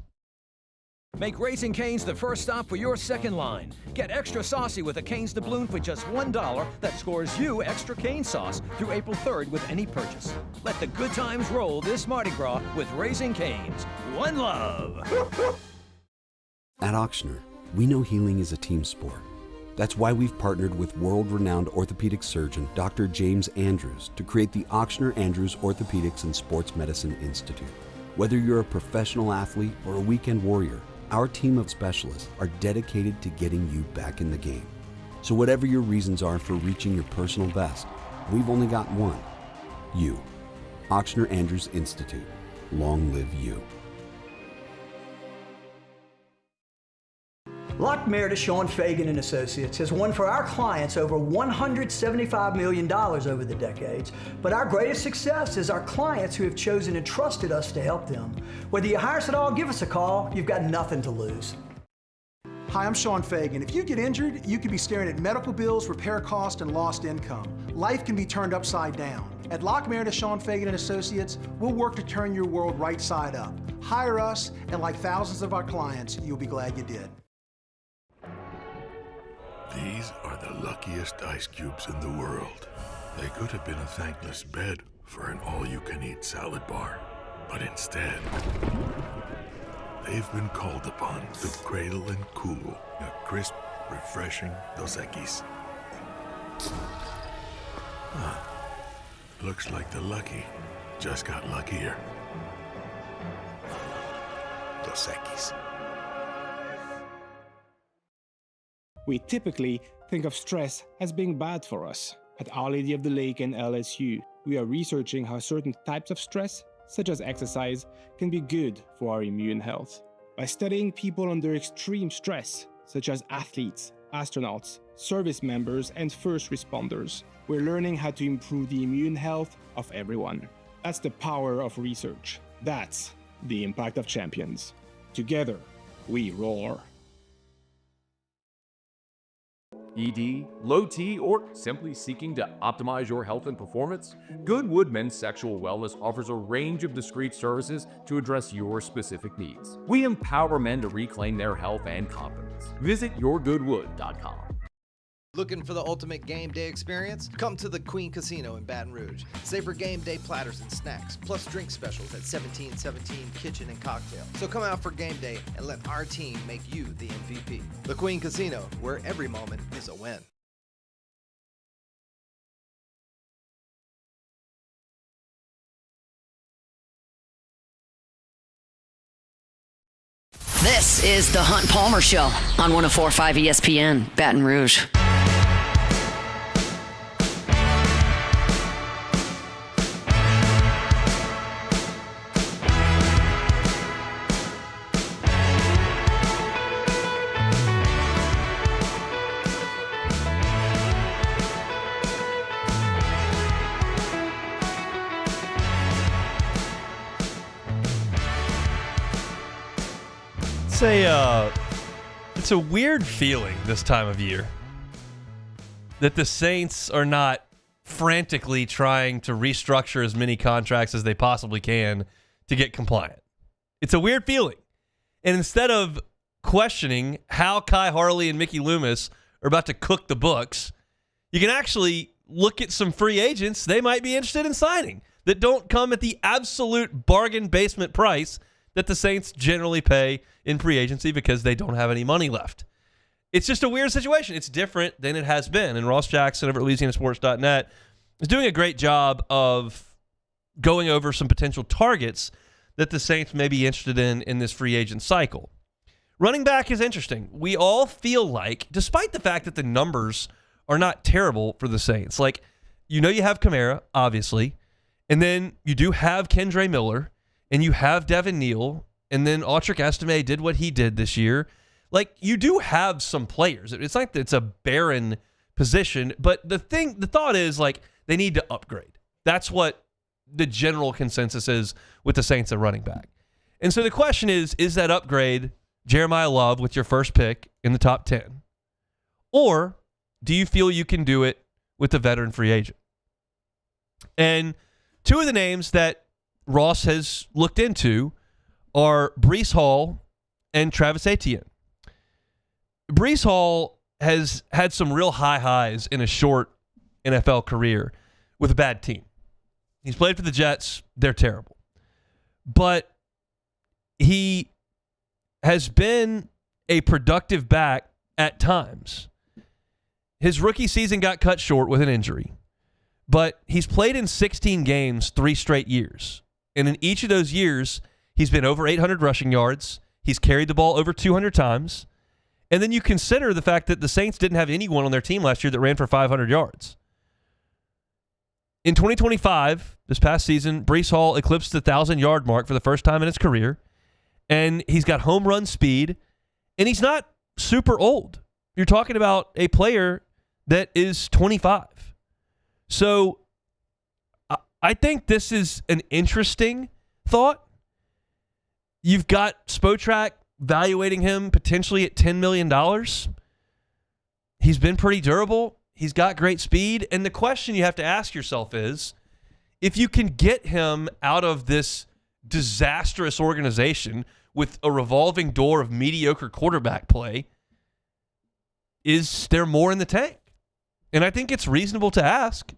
Make Raising Cane's the first stop for your second line. Get extra saucy with a Cane's Doubloon for just $1 that scores you extra cane sauce through April 3rd with any purchase. Let the good times roll this Mardi Gras with Raising Cane's. One love. At Ochsner, we know healing is a team sport. That's why we've partnered with world-renowned orthopedic surgeon Dr. James Andrews to create the Ochsner Andrews Orthopedics and Sports Medicine Institute. Whether you're a professional athlete or a weekend warrior, our team of specialists are dedicated to getting you back in the game. So whatever your reasons are for reaching your personal best, we've only got one: you. Ochsner Andrews Institute. Long live you. Locke Meredith, Sean Fagan and Associates has won for our clients over $175 million over the decades, but our greatest success is our clients who have chosen and trusted us to help them. Whether you hire us at all, give us a call. You've got nothing to lose. Hi, I'm Sean Fagan. If you get injured, you could be staring at medical bills, repair costs, and lost income. Life can be turned upside down. At Locke Meredith, Sean Fagan and Associates, we'll work to turn your world right side up. Hire us, and like thousands of our clients, you'll be glad you did. These are the luckiest ice cubes in the world. They could have been a thankless bed for an all-you-can-eat salad bar. But instead, They've been called upon to cradle and cool a crisp, refreshing Dos Equis. Looks like the lucky just got luckier. Dos Equis. We typically think of stress as being bad for us. At Our Lady of the Lake and LSU, we are researching how certain types of stress, such as exercise, can be good for our immune health. By studying people under extreme stress, such as athletes, astronauts, service members, and first responders, we're learning how to improve the immune health of everyone. That's the power of research. That's the impact of champions. Together, we roar. ED, low T, or simply seeking to optimize your health and performance? Goodwood Men's Sexual Wellness offers a range of discreet services to address your specific needs. We empower men to reclaim their health and confidence. Visit yourgoodwood.com. Looking for the ultimate game day experience? Come to the Queen Casino in Baton Rouge. Savor game day platters and snacks, plus drink specials at 1717 Kitchen and Cocktail. So come out for game day and let our team make you the MVP. The Queen Casino, where every moment is a win. This is the Hunt Palmer Show on 104.5 ESPN, Baton Rouge. It's a weird feeling this time of year that the Saints are not frantically trying to restructure as many contracts as they possibly can to get compliant. It's a weird feeling. And instead of questioning how Kai Harley and Mickey Loomis are about to cook the books, you can actually look at some free agents they might be interested in signing that don't come at the absolute bargain basement price that the Saints generally pay in free agency because they don't have any money left. It's just a weird situation. It's different than it has been. And Ross Jackson over at LouisianaSports.net is doing a great job of going over some potential targets that the Saints may be interested in this free agent cycle. Running back is interesting. We all feel like, despite the fact that the numbers are not terrible for the Saints, like, you have Kamara, obviously, and then you do have Kendre Miller, and you have Devin Neal, and then Autry Estime did what he did this year. Like, you do have some players. It's like it's a barren position, but the thought is, like, they need to upgrade. That's what the general consensus is with the Saints at running back. And so the question is that upgrade Jeremiah Love with your first pick in the top 10? Or do you feel you can do it with the veteran free agent? And two of the names that Ross has looked into are Breece Hall and Travis Etienne. Breece Hall has had some real high highs in a short NFL career with a bad team. He's played for the Jets. They're terrible. But he has been a productive back at times. His rookie season got cut short with an injury, but he's played in 16 games 3 straight years. And in each of those years, he's been over 800 rushing yards. He's carried the ball over 200 times. And then you consider the fact that the Saints didn't have anyone on their team last year that ran for 500 yards. In 2025, this past season, Breece Hall eclipsed the 1,000-yard mark for the first time in his career. And he's got home run speed. And he's not super old. You're talking about a player that is 25. So I think this is an interesting thought. You've got Spotrac valuating him potentially at $10 million. He's been pretty durable. He's got great speed. And the question you have to ask yourself is, if you can get him out of this disastrous organization with a revolving door of mediocre quarterback play, is there more in the tank? And I think it's reasonable to ask.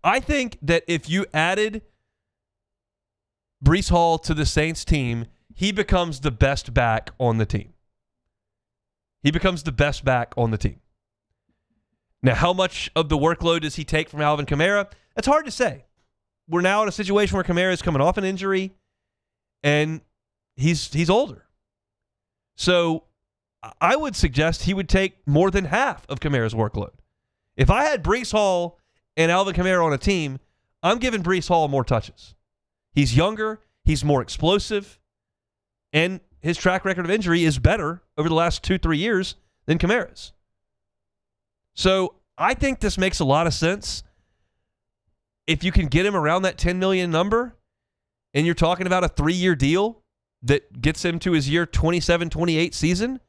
I think that if you added Breece Hall to the Saints team, he becomes the best back on the team. He becomes the best back on the team. Now, how much of the workload does he take from Alvin Kamara? That's hard to say. We're now in a situation where Kamara is coming off an injury, and he's older. So I would suggest he would take more than half of Kamara's workload. If I had Breece Hall and Alvin Kamara on a team, I'm giving Breece Hall more touches. He's younger, he's more explosive, and his track record of injury is better over the last 2-3 years than Kamara's. So I think this makes a lot of sense. If you can get him around that $10 million number, and you're talking about a 3-year deal that gets him to his year 27-28 season,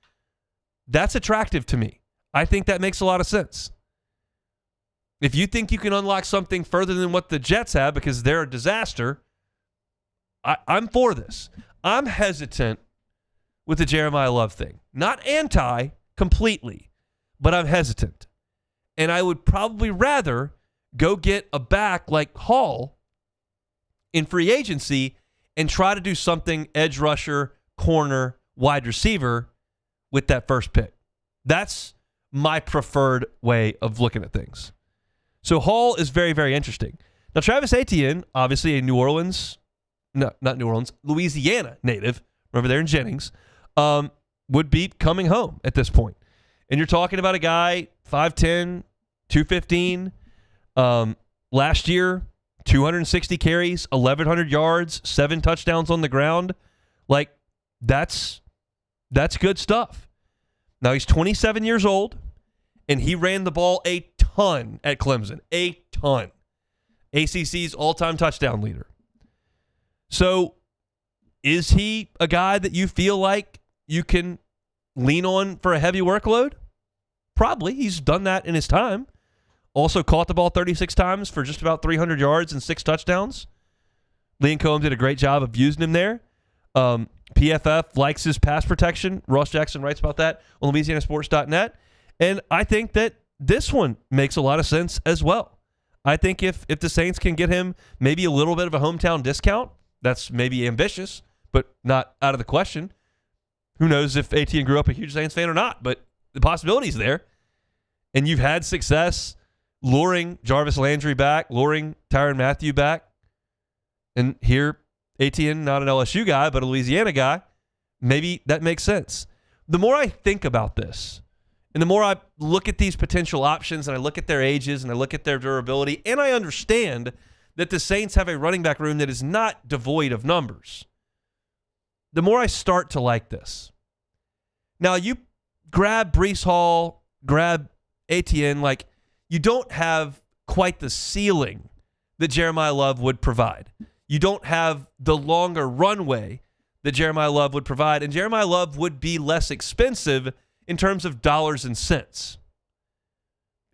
that's attractive to me. I think that makes a lot of sense. If you think you can unlock something further than what the Jets have because they're a disaster, I'm for this. I'm hesitant with the Jeremiah Love thing. Not anti completely, but I'm hesitant. And I would probably rather go get a back like Hall in free agency and try to do something edge rusher, corner, wide receiver with that first pick. That's my preferred way of looking at things. So Hall is very, very interesting. Now, Travis Etienne, obviously a Louisiana native, remember they're in Jennings, would be coming home at this point. And you're talking about a guy, 5'10", 215, last year, 260 carries, 1,100 yards, 7 touchdowns on the ground. Like, that's good stuff. Now, he's 27 years old, and he ran the ball a ton at Clemson. A ton. ACC's all-time touchdown leader. So, is he a guy that you feel like you can lean on for a heavy workload? Probably. He's done that in his time. Also caught the ball 36 times for just about 300 yards and 6 touchdowns. Liam Cohen did a great job of using him there. PFF likes his pass protection. Ross Jackson writes about that on LouisianaSports.net. And I think that this one makes a lot of sense as well. I think if the Saints can get him maybe a little bit of a hometown discount, that's maybe ambitious, but not out of the question. Who knows if Etienne grew up a huge Saints fan or not, but the possibility's there. And you've had success luring Jarvis Landry back, luring Tyrann Mathieu back. And here, Etienne, not an LSU guy, but a Louisiana guy, maybe that makes sense. The more I think about this, and the more I look at these potential options, and I look at their ages, and I look at their durability, and I understand that the Saints have a running back room that is not devoid of numbers, the more I start to like this. Now, you grab Breece Hall, grab Etienne, like, you don't have quite the ceiling that Jeremiah Love would provide. You don't have the longer runway that Jeremiah Love would provide, and Jeremiah Love would be less expensive in terms of dollars and cents.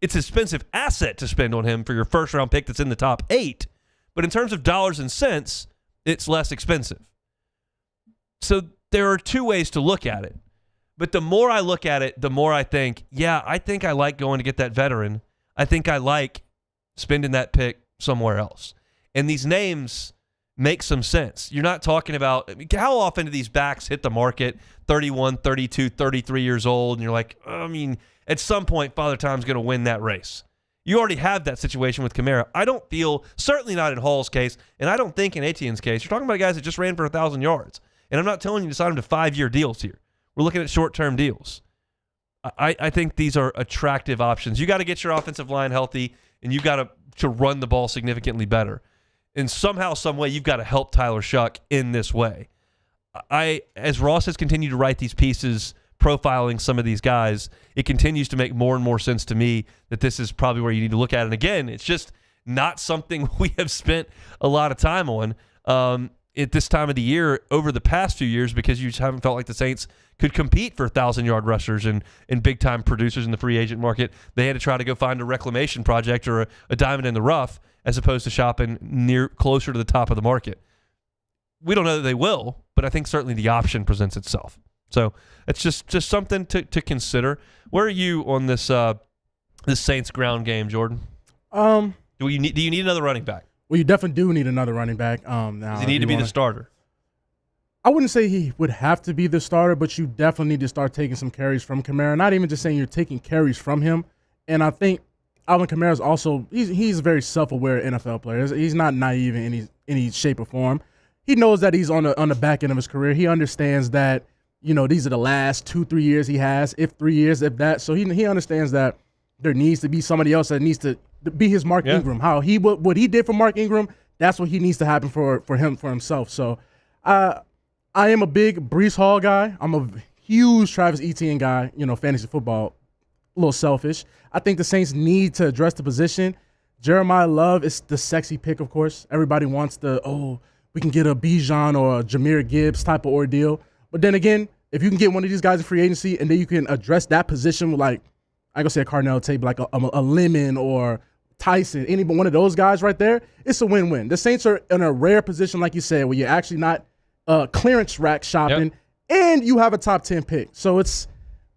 It's an expensive asset to spend on him for your first-round pick that's in the top 8, but in terms of dollars and cents, it's less expensive. So there are two ways to look at it. But the more I look at it, the more I think, yeah, I think I like going to get that veteran. I think I like spending that pick somewhere else. And these names make some sense. You're not talking about, how often do these backs hit the market, 31, 32, 33 years old, and you're like, at some point, Father Time's going to win that race. You already have that situation with Kamara. I don't feel, certainly not in Hall's case, and I don't think in Etienne's case, you're talking about guys that just ran for 1,000 yards. And I'm not telling you to sign them to 5-year deals here. We're looking at short-term deals. I think these are attractive options. You got to get your offensive line healthy, and you got to run the ball significantly better. And somehow, some way, you've got to help Tyler Shuck in this way. As Ross has continued to write these pieces profiling some of these guys, it continues to make more and more sense to me that this is probably where you need to look at it. And again, it's just not something we have spent a lot of time on at this time of the year over the past few years, because you just haven't felt like the Saints could compete for 1,000-yard rushers and big-time producers in the free agent market. They had to try to go find a reclamation project or a diamond in the rough as opposed to shopping closer to the top of the market. We don't know that they will, but I think certainly the option presents itself. So it's just something to consider. Where are you on this Saints ground game, Jordan? Do you need another running back? Well, you definitely do need another running back. Now, Does he need to be the starter? I wouldn't say he would have to be the starter, but you definitely need to start taking some carries from Kamara. Not even just saying you're taking carries from him. And I think Alvin Kamara is also he's a very self-aware NFL player. He's not naive in any shape or form. He knows that he's on the back end of his career. He understands that, these are the last 2-3 years he has, if 3 years, if that. So he understands that there needs to be somebody else that needs to be his Mark Ingram. How what he did for Mark Ingram, that's what he needs to happen for himself. So I am a big Breece Hall guy. I'm a huge Travis Etienne guy, fantasy football, a little selfish. I think the Saints need to address the position. Jeremiah Love is the sexy pick, of course. Everybody wants we can get a Bijan or a Jahmyr Gibbs type of ordeal. But then again, if you can get one of these guys in free agency and then you can address that position with, like, I gonna say a Cardinal Tate, like a Lemon or Tyson, any one of those guys right there, it's a win-win. The Saints are in a rare position, like you said, where you're actually not clearance rack shopping, and you have a top 10 pick. So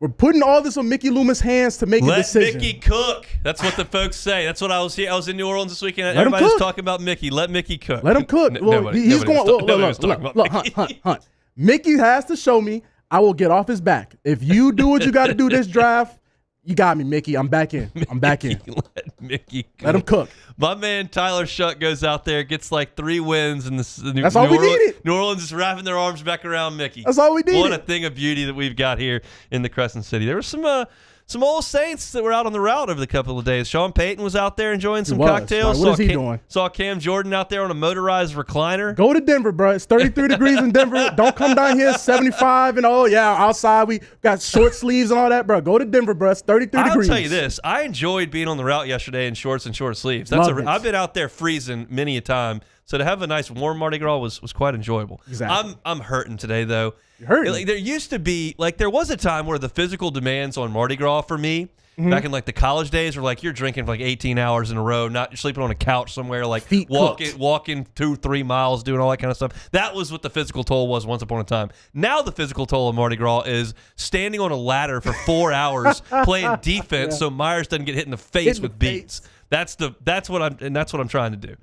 we're putting all this on Mickey Loomis' hands to make a decision. Let Mickey cook. That's what the folks say. That's what I was here. I was in New Orleans this weekend. Let Everybody was talking about Mickey. Let Mickey cook. Let him cook. He's going. Look, Hunt. Mickey has to show me. I will get off his back. If you do what you got to do this draft, you got me, Mickey. I'm back in. Let Mickey cook. Let him cook. My man Tyler Shuck goes out there, gets like 3 wins, and that's all we needed. New Orleans is wrapping their arms back around Mickey. That's all we needed. What a thing of beauty that we've got here in the Crescent City. There were some old Saints that were out on the route over the couple of days. Sean Payton was out there enjoying some cocktails. What is he doing? Saw Cam Jordan out there on a motorized recliner. Go to Denver, bro. It's 33 degrees in Denver. Don't come down here 75 and outside we got short sleeves and all that, bro. Go to Denver, bro. It's 33 degrees. I'll tell you this. I enjoyed being on the route yesterday in shorts and short sleeves. I've been out there freezing many a time. So to have a nice warm Mardi Gras was quite enjoyable. Exactly. I'm hurting today, though. You're hurting. Like, there used to be, there was a time where the physical demands on Mardi Gras for me, back in the college days, were you're drinking for 18 hours in a row, not sleeping on a couch somewhere, walking 2-3 miles, doing all that kind of stuff. That was what the physical toll was once upon a time. Now the physical toll of Mardi Gras is standing on a ladder for 4 hours playing defense so Myers doesn't get hit in the face with beats. That's what I'm trying to do.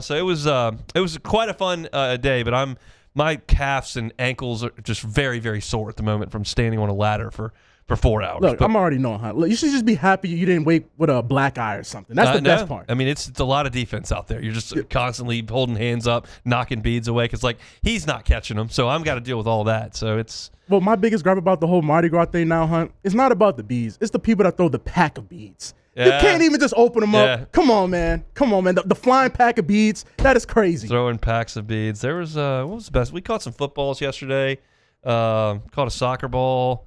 So it was quite a fun day, but my calves and ankles are just very, very sore at the moment from standing on a ladder for 4 hours. Look, I'm already knowing, huh? Look, you should just be happy you didn't wake with a black eye or something. That's the best part. I mean, it's a lot of defense out there. You're just constantly holding hands up, knocking beads away because he's not catching them, so I'm got to deal with all that. So it's. Well, my biggest gripe about the whole Mardi Gras thing now, Hunt, it's not about the beads. It's the people that throw the pack of beads. Yeah. You can't even just open them up. Come on, man. The flying pack of beads, that is crazy. Throwing packs of beads. There was, what was the best? We caught some footballs yesterday. Caught a soccer ball.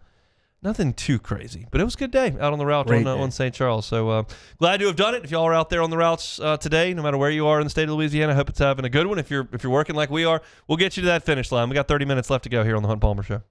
Nothing too crazy, but it was a good day out on the route on St. Charles. So glad to have done it. If y'all are out there on the routes today, no matter where you are in the state of Louisiana, I hope it's having a good one. If you're working like we are, we'll get you to that finish line. We got 30 minutes left to go here on the Hunt Palmer Show.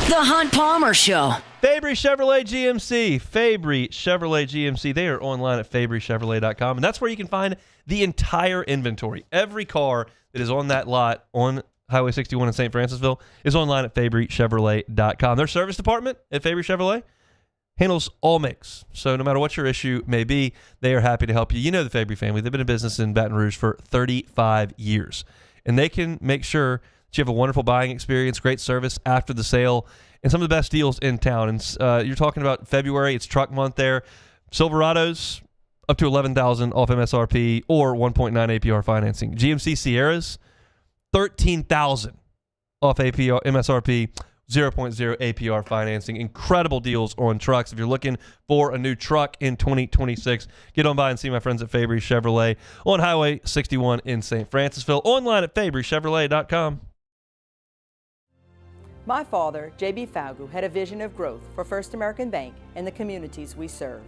The Hunt Palmer Show. Fabry Chevrolet GMC. Fabry Chevrolet GMC. They are online at fabrychevrolet.com, and that's where you can find the entire inventory. Every car that is on that lot on Highway 61 in St. Francisville is online at fabrychevrolet.com. Their service department at Fabry Chevrolet handles all makes. So no matter what your issue may be, they are happy to help you. You know the Fabry family. They've been in business in Baton Rouge for 35 years, and they can make sure you have a wonderful buying experience, great service after the sale, and some of the best deals in town. And you're talking about February, it's truck month there. Silverados, up to $11,000 off MSRP or 1.9 APR financing. GMC Sierras, $13,000 off APR, MSRP, 0.0 APR financing. Incredible deals on trucks. If you're looking for a new truck in 2026, get on by and see my friends at Fabry Chevrolet on Highway 61 in St. Francisville. Online at fabrychevrolet.com. My father, J.B. Falgu, had a vision of growth for First American Bank and the communities we serve.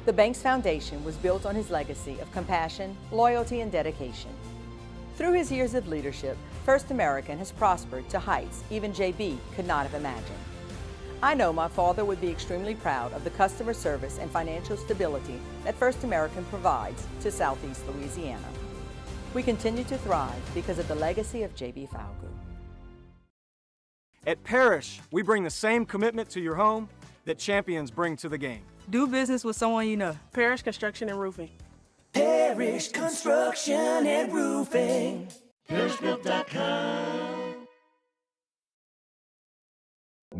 The bank's foundation was built on his legacy of compassion, loyalty, and dedication. Through his years of leadership, First American has prospered to heights even J.B. could not have imagined. I know my father would be extremely proud of the customer service and financial stability that First American provides to Southeast Louisiana. We continue to thrive because of the legacy of J.B. Falgu. At Parrish, we bring the same commitment to your home that champions bring to the game. Do business with someone you know. Parrish Construction and Roofing. Parrish Construction and Roofing. ParrishBuilt.com.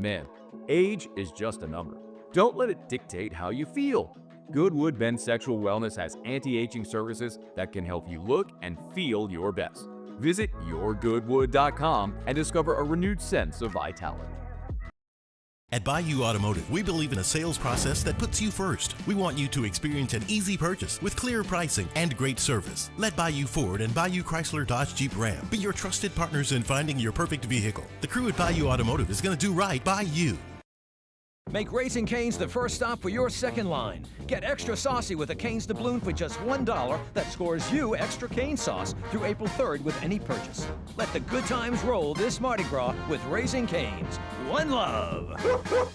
man, age is just a number. Don't let it dictate how you feel. Goodwood Men's Sexual Wellness has anti-aging services that can help you look and feel your best. Visit yourgoodwood.com and discover a renewed sense of vitality. At Bayou Automotive, we believe in a sales process that puts you first. We want you to experience an easy purchase with clear pricing and great service. Let Bayou Ford and Bayou Chrysler Dodge Jeep Ram be your trusted partners in finding your perfect vehicle. The crew at Bayou Automotive is going to do right by you. Make Raising Cane's the first stop for your second line. Get extra saucy with a Cane's Doubloon for just $1 that scores you extra cane sauce through April 3rd with any purchase. Let the good times roll this Mardi Gras with Raising Cane's. One love.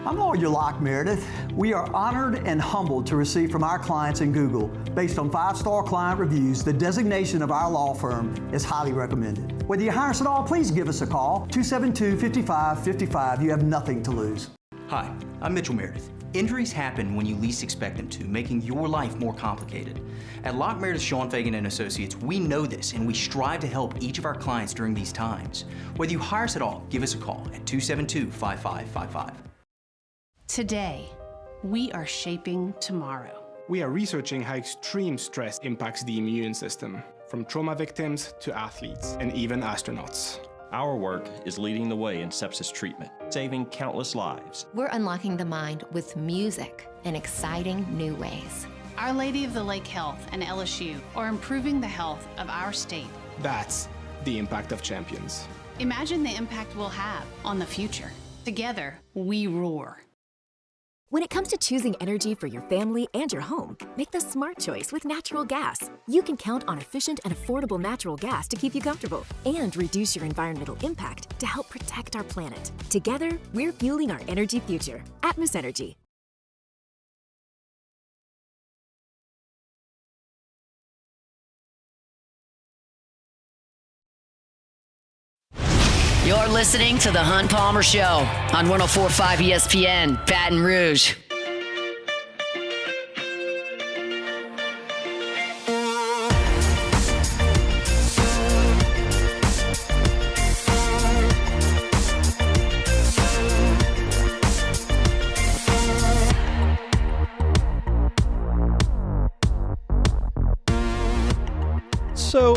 I'm Lawyer Locke Meredith. We are honored and humbled to receive from our clients in Google, based on 5-star client reviews, the designation of our law firm is highly recommended. Whether you hire us at all, please give us a call, 272-5555. You have nothing to lose. Hi, I'm Mitchell Meredith. Injuries happen when you least expect them to, making your life more complicated. At Locke Meredith, Sean Fagan & Associates, we know this, and we strive to help each of our clients during these times. Whether you hire us at all, give us a call at 272-5555. Today, we are shaping tomorrow. We are researching how extreme stress impacts the immune system, from trauma victims to athletes and even astronauts. Our work is leading the way in sepsis treatment, saving countless lives. We're unlocking the mind with music in exciting new ways. Our Lady of the Lake Health and LSU are improving the health of our state. That's the impact of champions. Imagine the impact we'll have on the future. Together, we roar. When it comes to choosing energy for your family and your home, make the smart choice with natural gas. You can count on efficient and affordable natural gas to keep you comfortable and reduce your environmental impact to help protect our planet. Together, we're fueling our energy future. Atmos Energy. You're listening to The Hunt Palmer Show on 104.5 ESPN, Baton Rouge. So,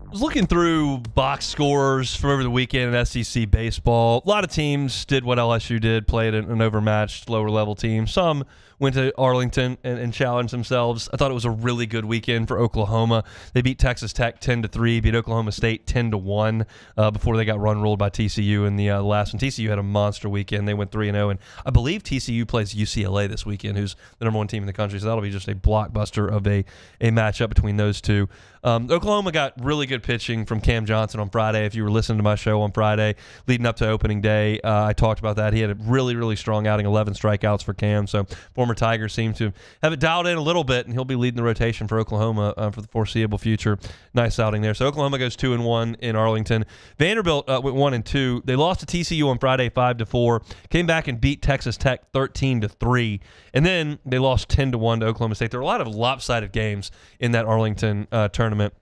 I was looking through box scores from over the weekend in SEC baseball. A lot of teams did what LSU did, played an overmatched, lower-level team. Some went to Arlington and challenged themselves. I thought it was a really good weekend for Oklahoma. They beat Texas Tech 10-3, beat Oklahoma State 10-1 before they got run-ruled by TCU in the last one. TCU had a monster weekend. They went 3-0, and I believe TCU plays UCLA this weekend, who's the number one team in the country, so that'll be just a blockbuster of a matchup between those two. Oklahoma got really good pitching from Cam Johnson on Friday. If you were listening to my show on Friday leading up to opening day, I talked about that. He had a really, really strong outing, 11 strikeouts for Cam. So former Tiger seemed to have it dialed in a little bit, and he'll be leading the rotation for Oklahoma for the foreseeable future. Nice outing there. So Oklahoma goes 2-1 in Arlington. Vanderbilt went 1-2. They lost to TCU on Friday 5-4. Came back and beat Texas Tech 13-3. And then they lost 10-1 to Oklahoma State. There were a lot of lopsided games in that Arlington tournament.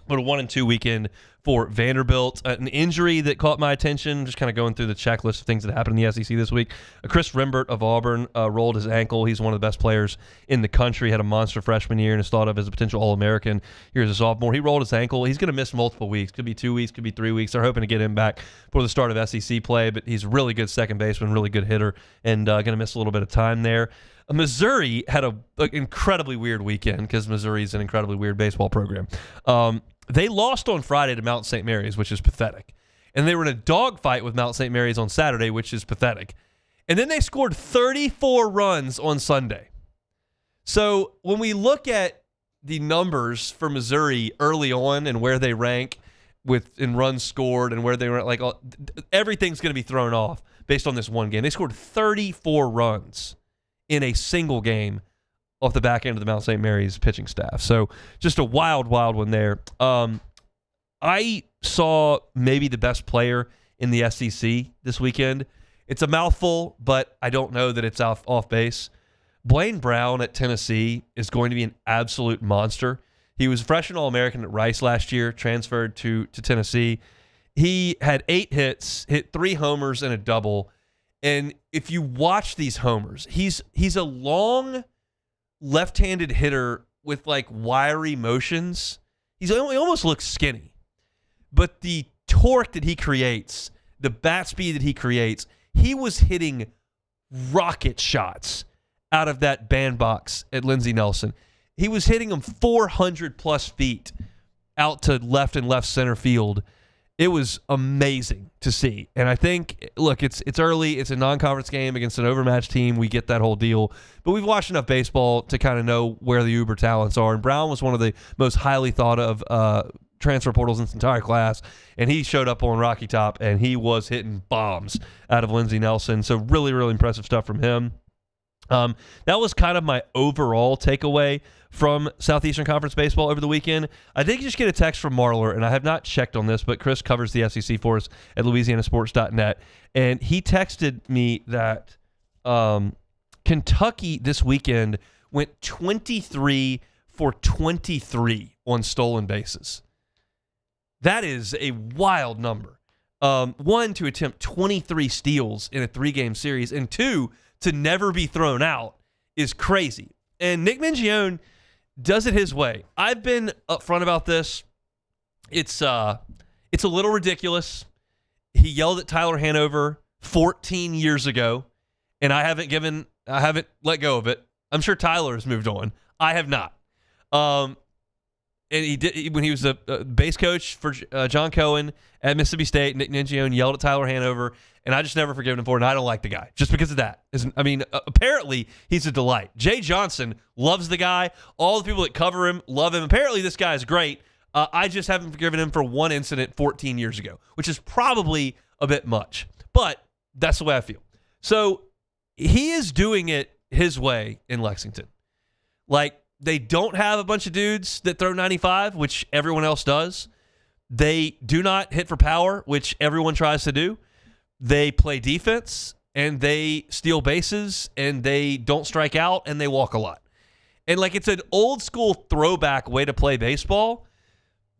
But a 1-2 weekend for Vanderbilt. An injury that caught my attention, just kind of going through the checklist of things that happened in the SEC this week. Chris Rimbert of Auburn rolled his ankle. He's one of the best players in the country, had a monster freshman year and is thought of as a potential All-American here as a sophomore. He rolled his ankle. He's going to miss multiple weeks. Could be 2 weeks, could be 3 weeks. They're hoping to get him back for the start of SEC play, but he's a really good second baseman, really good hitter, and going to miss a little bit of time there. Missouri had an incredibly weird weekend because Missouri's an incredibly weird baseball program. They lost on Friday to Mount St. Mary's, which is pathetic. And they were in a dogfight with Mount St. Mary's on Saturday, which is pathetic. And then they scored 34 runs on Sunday. So when we look at the numbers for Missouri early on and where they rank in runs scored and where they were, like, everything's going to be thrown off based on this one game. They scored 34 runs in a single game off the back end of the Mount St. Mary's pitching staff. So just a wild, wild one there. I saw maybe the best player in the SEC this weekend. It's a mouthful, but I don't know that it's off base. Blaine Brown at Tennessee is going to be an absolute monster. He was a freshman All-American at Rice last year, transferred to Tennessee, He had 8 hits, hit 3 homers and a double. And if you watch these homers, he's a long left-handed hitter with like wiry motions. He almost looks skinny. But the torque that he creates, the bat speed that he creates, he was hitting rocket shots out of that bandbox at Lindsey Nelson. He was hitting them 400 plus feet out to left and left center field. It was amazing to see. And I think, look, it's early. It's a non-conference game against an overmatched team. We get that whole deal. But we've watched enough baseball to kind of know where the uber talents are. And Brown was one of the most highly thought of transfer portals in this entire class. And he showed up on Rocky Top, and he was hitting bombs out of Lindsey Nelson. So really, really impressive stuff from him. That was kind of my overall takeaway from Southeastern Conference baseball over the weekend. I did just get a text from Marler, and I have not checked on this, but Chris covers the SEC for us at LouisianaSports.net, and he texted me that Kentucky this weekend went 23 for 23 on stolen bases. That is a wild number. 1, to attempt 23 steals in a 3-game series, and 2, to never be thrown out is crazy. And Nick Mingione does it his way. I've been upfront about this. It's a little ridiculous. He yelled at Tyler Hanover 14 years ago, and I haven't let go of it. I'm sure Tyler has moved on. I have not. And he did when he was a base coach for John Cohen at Mississippi State. Nick Mingione yelled at Tyler Hanover, and I just never forgiven him for it, and I don't like the guy just because of that. Apparently, he's a delight. Jay Johnson loves the guy. All the people that cover him love him. Apparently, this guy is great. I just haven't forgiven him for one incident 14 years ago, which is probably a bit much. But that's the way I feel. So he is doing it his way in Lexington. Like, they don't have a bunch of dudes that throw 95, which everyone else does. They do not hit for power, which everyone tries to do. They play defense, and they steal bases, and they don't strike out, and they walk a lot. And, like, it's an old-school throwback way to play baseball,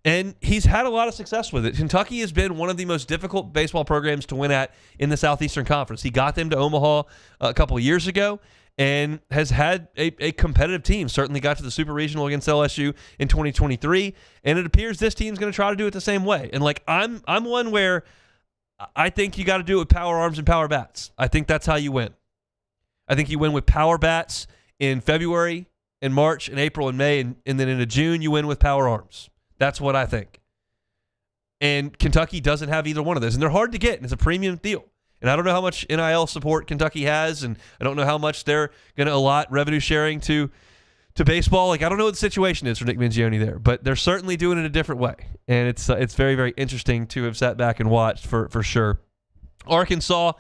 and he's had a lot of success with it. Kentucky has been one of the most difficult baseball programs to win at in the Southeastern Conference. He got them to Omaha a couple of years ago and has had a competitive team. Certainly got to the Super Regional against LSU in 2023, and it appears this team's going to try to do it the same way. And, like, I'm one where I think you got to do it with power arms and power bats. I think that's how you win. I think you win with power bats in February, in March, in April, and May, and then in June you win with power arms. That's what I think. And Kentucky doesn't have either one of those, and they're hard to get, and it's a premium deal. And I don't know how much NIL support Kentucky has, and I don't know how much they're going to allot revenue sharing to baseball. Like, I don't know what the situation is for Nick Mingione there, but they're certainly doing it a different way. And it's very, very interesting to have sat back and watched for sure. Arkansas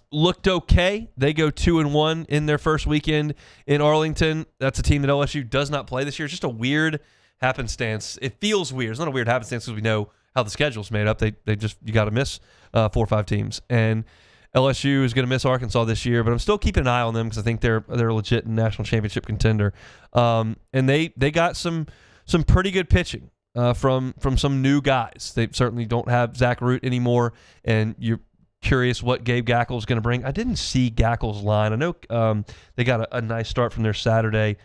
looked okay. They go 2-1 in their first weekend in Arlington. That's a team that LSU does not play this year. It's just a weird happenstance. It feels weird. It's not a weird happenstance because we know how the schedule's made up. You got to miss 4 or 5 teams. And LSU is going to miss Arkansas this year, but I'm still keeping an eye on them because I think they're a legit national championship contender. And they got some pretty good pitching from some new guys. They certainly don't have Zach Root anymore, and you're curious what Gabe Gackel is going to bring. I didn't see Gackel's line. I know they got a nice start from their Saturday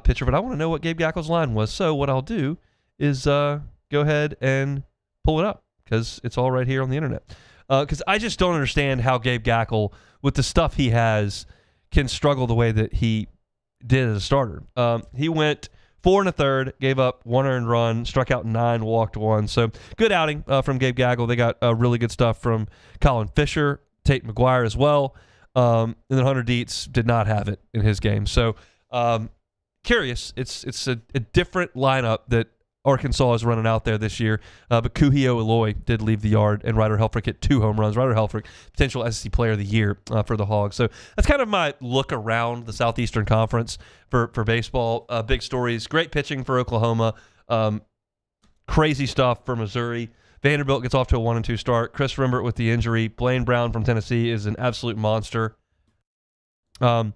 pitcher, but I want to know what Gabe Gackel's line was. So what I'll do is go ahead and pull it up because it's all right here on the internet. Because I just don't understand how Gabe Gackel, with the stuff he has, can struggle the way that he did as a starter. He went 4 1/3, gave up 1 earned run, struck out 9, walked 1. So good outing from Gabe Gackel. They got really good stuff from Colin Fisher, Tate McGuire as well. And then Hunter Dietz did not have it in his game. So curious. It's a different lineup that Arkansas is running out there this year, but Kuhio Eloy did leave the yard, and Ryder Helfrich hit 2 home runs. Ryder Helfrich, potential SEC Player of the Year for the Hogs. So that's kind of my look around the Southeastern Conference for baseball. Big stories, great pitching for Oklahoma, crazy stuff for Missouri. Vanderbilt gets off to a 1-2 start. Chris Rembert with the injury. Blaine Brown from Tennessee is an absolute monster. And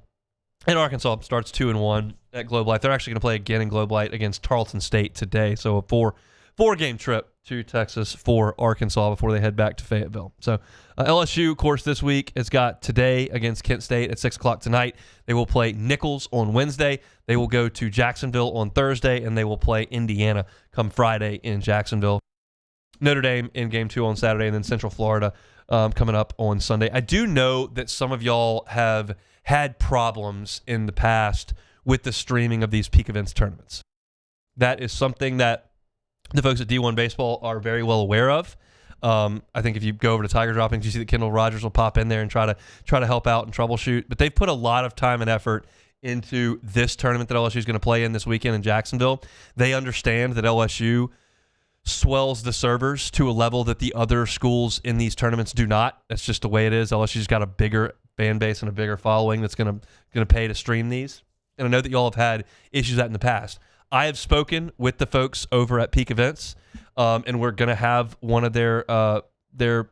Arkansas starts 2-1 at Globe Life. They're actually going to play again in Globe Life against Tarleton State today. So a four-game trip to Texas for Arkansas before they head back to Fayetteville. So LSU, of course, this week has got today against Kent State at 6 o'clock tonight. They will play Nichols on Wednesday. They will go to Jacksonville on Thursday, and they will play Indiana come Friday in Jacksonville. Notre Dame in Game 2 on Saturday, and then Central Florida coming up on Sunday. I do know that some of y'all have had problems in the past with the streaming of these peak events tournaments. That is something that the folks at D1 Baseball are very well aware of. I think if you go over to Tiger Droppings, you see that Kendall Rogers will pop in there and try to help out and troubleshoot. But they've put a lot of time and effort into this tournament that LSU is going to play in this weekend in Jacksonville. They understand that LSU swells the servers to a level that the other schools in these tournaments do not. That's just the way it is. LSU's got a bigger fan base and a bigger following that's going to pay to stream these. And I know that y'all have had issues with that in the past. I have spoken with the folks over at Peak Events, and we're going to have one of their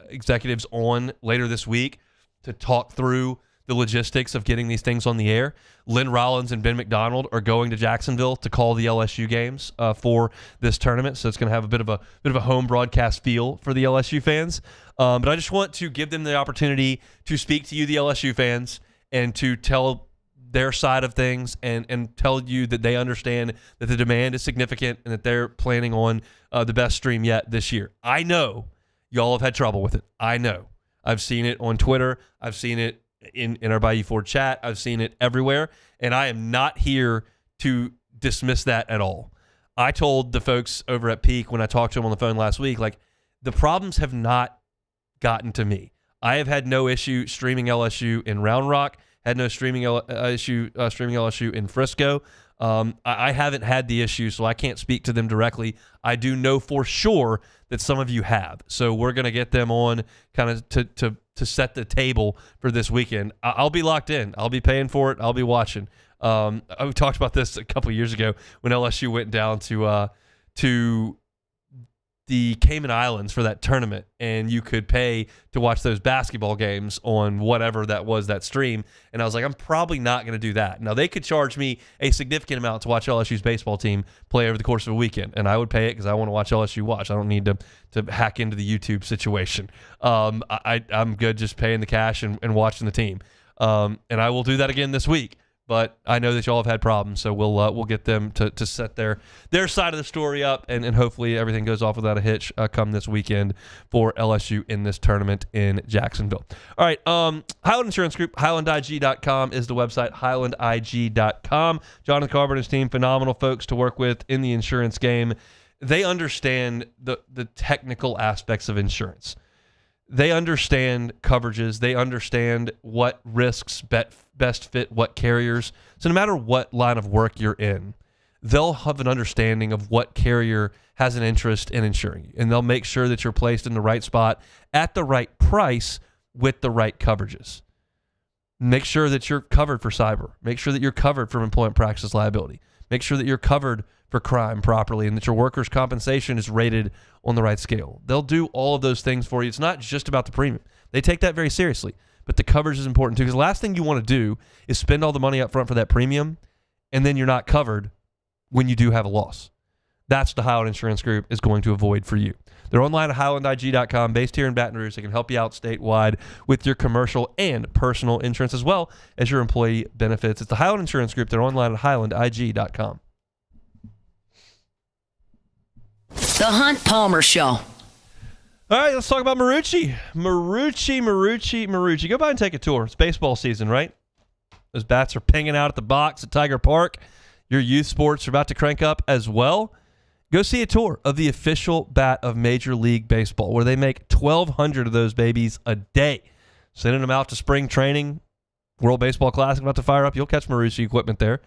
executives on later this week to talk through the logistics of getting these things on the air. Lynn Rollins and Ben McDonald are going to Jacksonville to call the LSU games for this tournament, so it's going to have a bit of a home broadcast feel for the LSU fans. But I just want to give them the opportunity to speak to you, the LSU fans, and to tell their side of things and tell you that they understand that the demand is significant and that they're planning on the best stream yet this year. I know y'all have had trouble with it. I know. I've seen it on Twitter. I've seen it in our Bayou Ford chat. I've seen it everywhere, and I am not here to dismiss that at all. I told the folks over at Peak when I talked to them on the phone last week, like, the problems have not gotten to me. I have had no issue streaming LSU in Round Rock, had no streaming issue streaming LSU in Frisco. I haven't had the issue, so I can't speak to them directly. I do know for sure that some of you have. So we're going to get them on kind of to set the table for this weekend. I'll be locked in. I'll be paying for it. I'll be watching. We talked about this a couple of years ago when LSU went down to the Cayman Islands for that tournament, and you could pay to watch those basketball games on whatever that was, that stream. And I was like, I'm probably not going to do that. Now, they could charge me a significant amount to watch LSU's baseball team play over the course of a weekend, and I would pay it because I want to watch LSU watch. I don't need to hack into the YouTube situation. I'm good just paying the cash and watching the team. And I will do that again this week. But I know that y'all have had problems, so we'll get them to set their side of the story up, and hopefully everything goes off without a hitch come this weekend for LSU in this tournament in Jacksonville. All right, Highland Insurance Group, HighlandIG.com is the website, HighlandIG.com. Jonathan Carver and his team, phenomenal folks to work with in the insurance game. They understand the technical aspects of insurance. They understand coverages. They understand what risks best fit what carriers. So no matter what line of work you're in, they'll have an understanding of what carrier has an interest in insuring you. And they'll make sure that you're placed in the right spot at the right price with the right coverages. Make sure that you're covered for cyber. Make sure that you're covered from employment practices liability. Make sure that you're covered for crime properly and that your workers' compensation is rated on the right scale. They'll do all of those things for you. It's not just about the premium. They take that very seriously, but the coverage is important too, because the last thing you want to do is spend all the money up front for that premium and then you're not covered when you do have a loss. That's what the Highland Insurance Group is going to avoid for you. They're online at HighlandIG.com, based here in Baton Rouge. They can help you out statewide with your commercial and personal insurance as well as your employee benefits. It's the Highland Insurance Group. They're online at HighlandIG.com. The Hunt Palmer Show. All right, let's talk about Marucci. Marucci. Go by and take a tour. It's baseball season, right? Those bats are pinging out at the box at Tiger Park. Your youth sports are about to crank up as well. Go see a tour of the official bat of Major League Baseball, where they make 1,200 of those babies a day. Sending them out to spring training. World Baseball Classic about to fire up. You'll catch Marucci equipment there.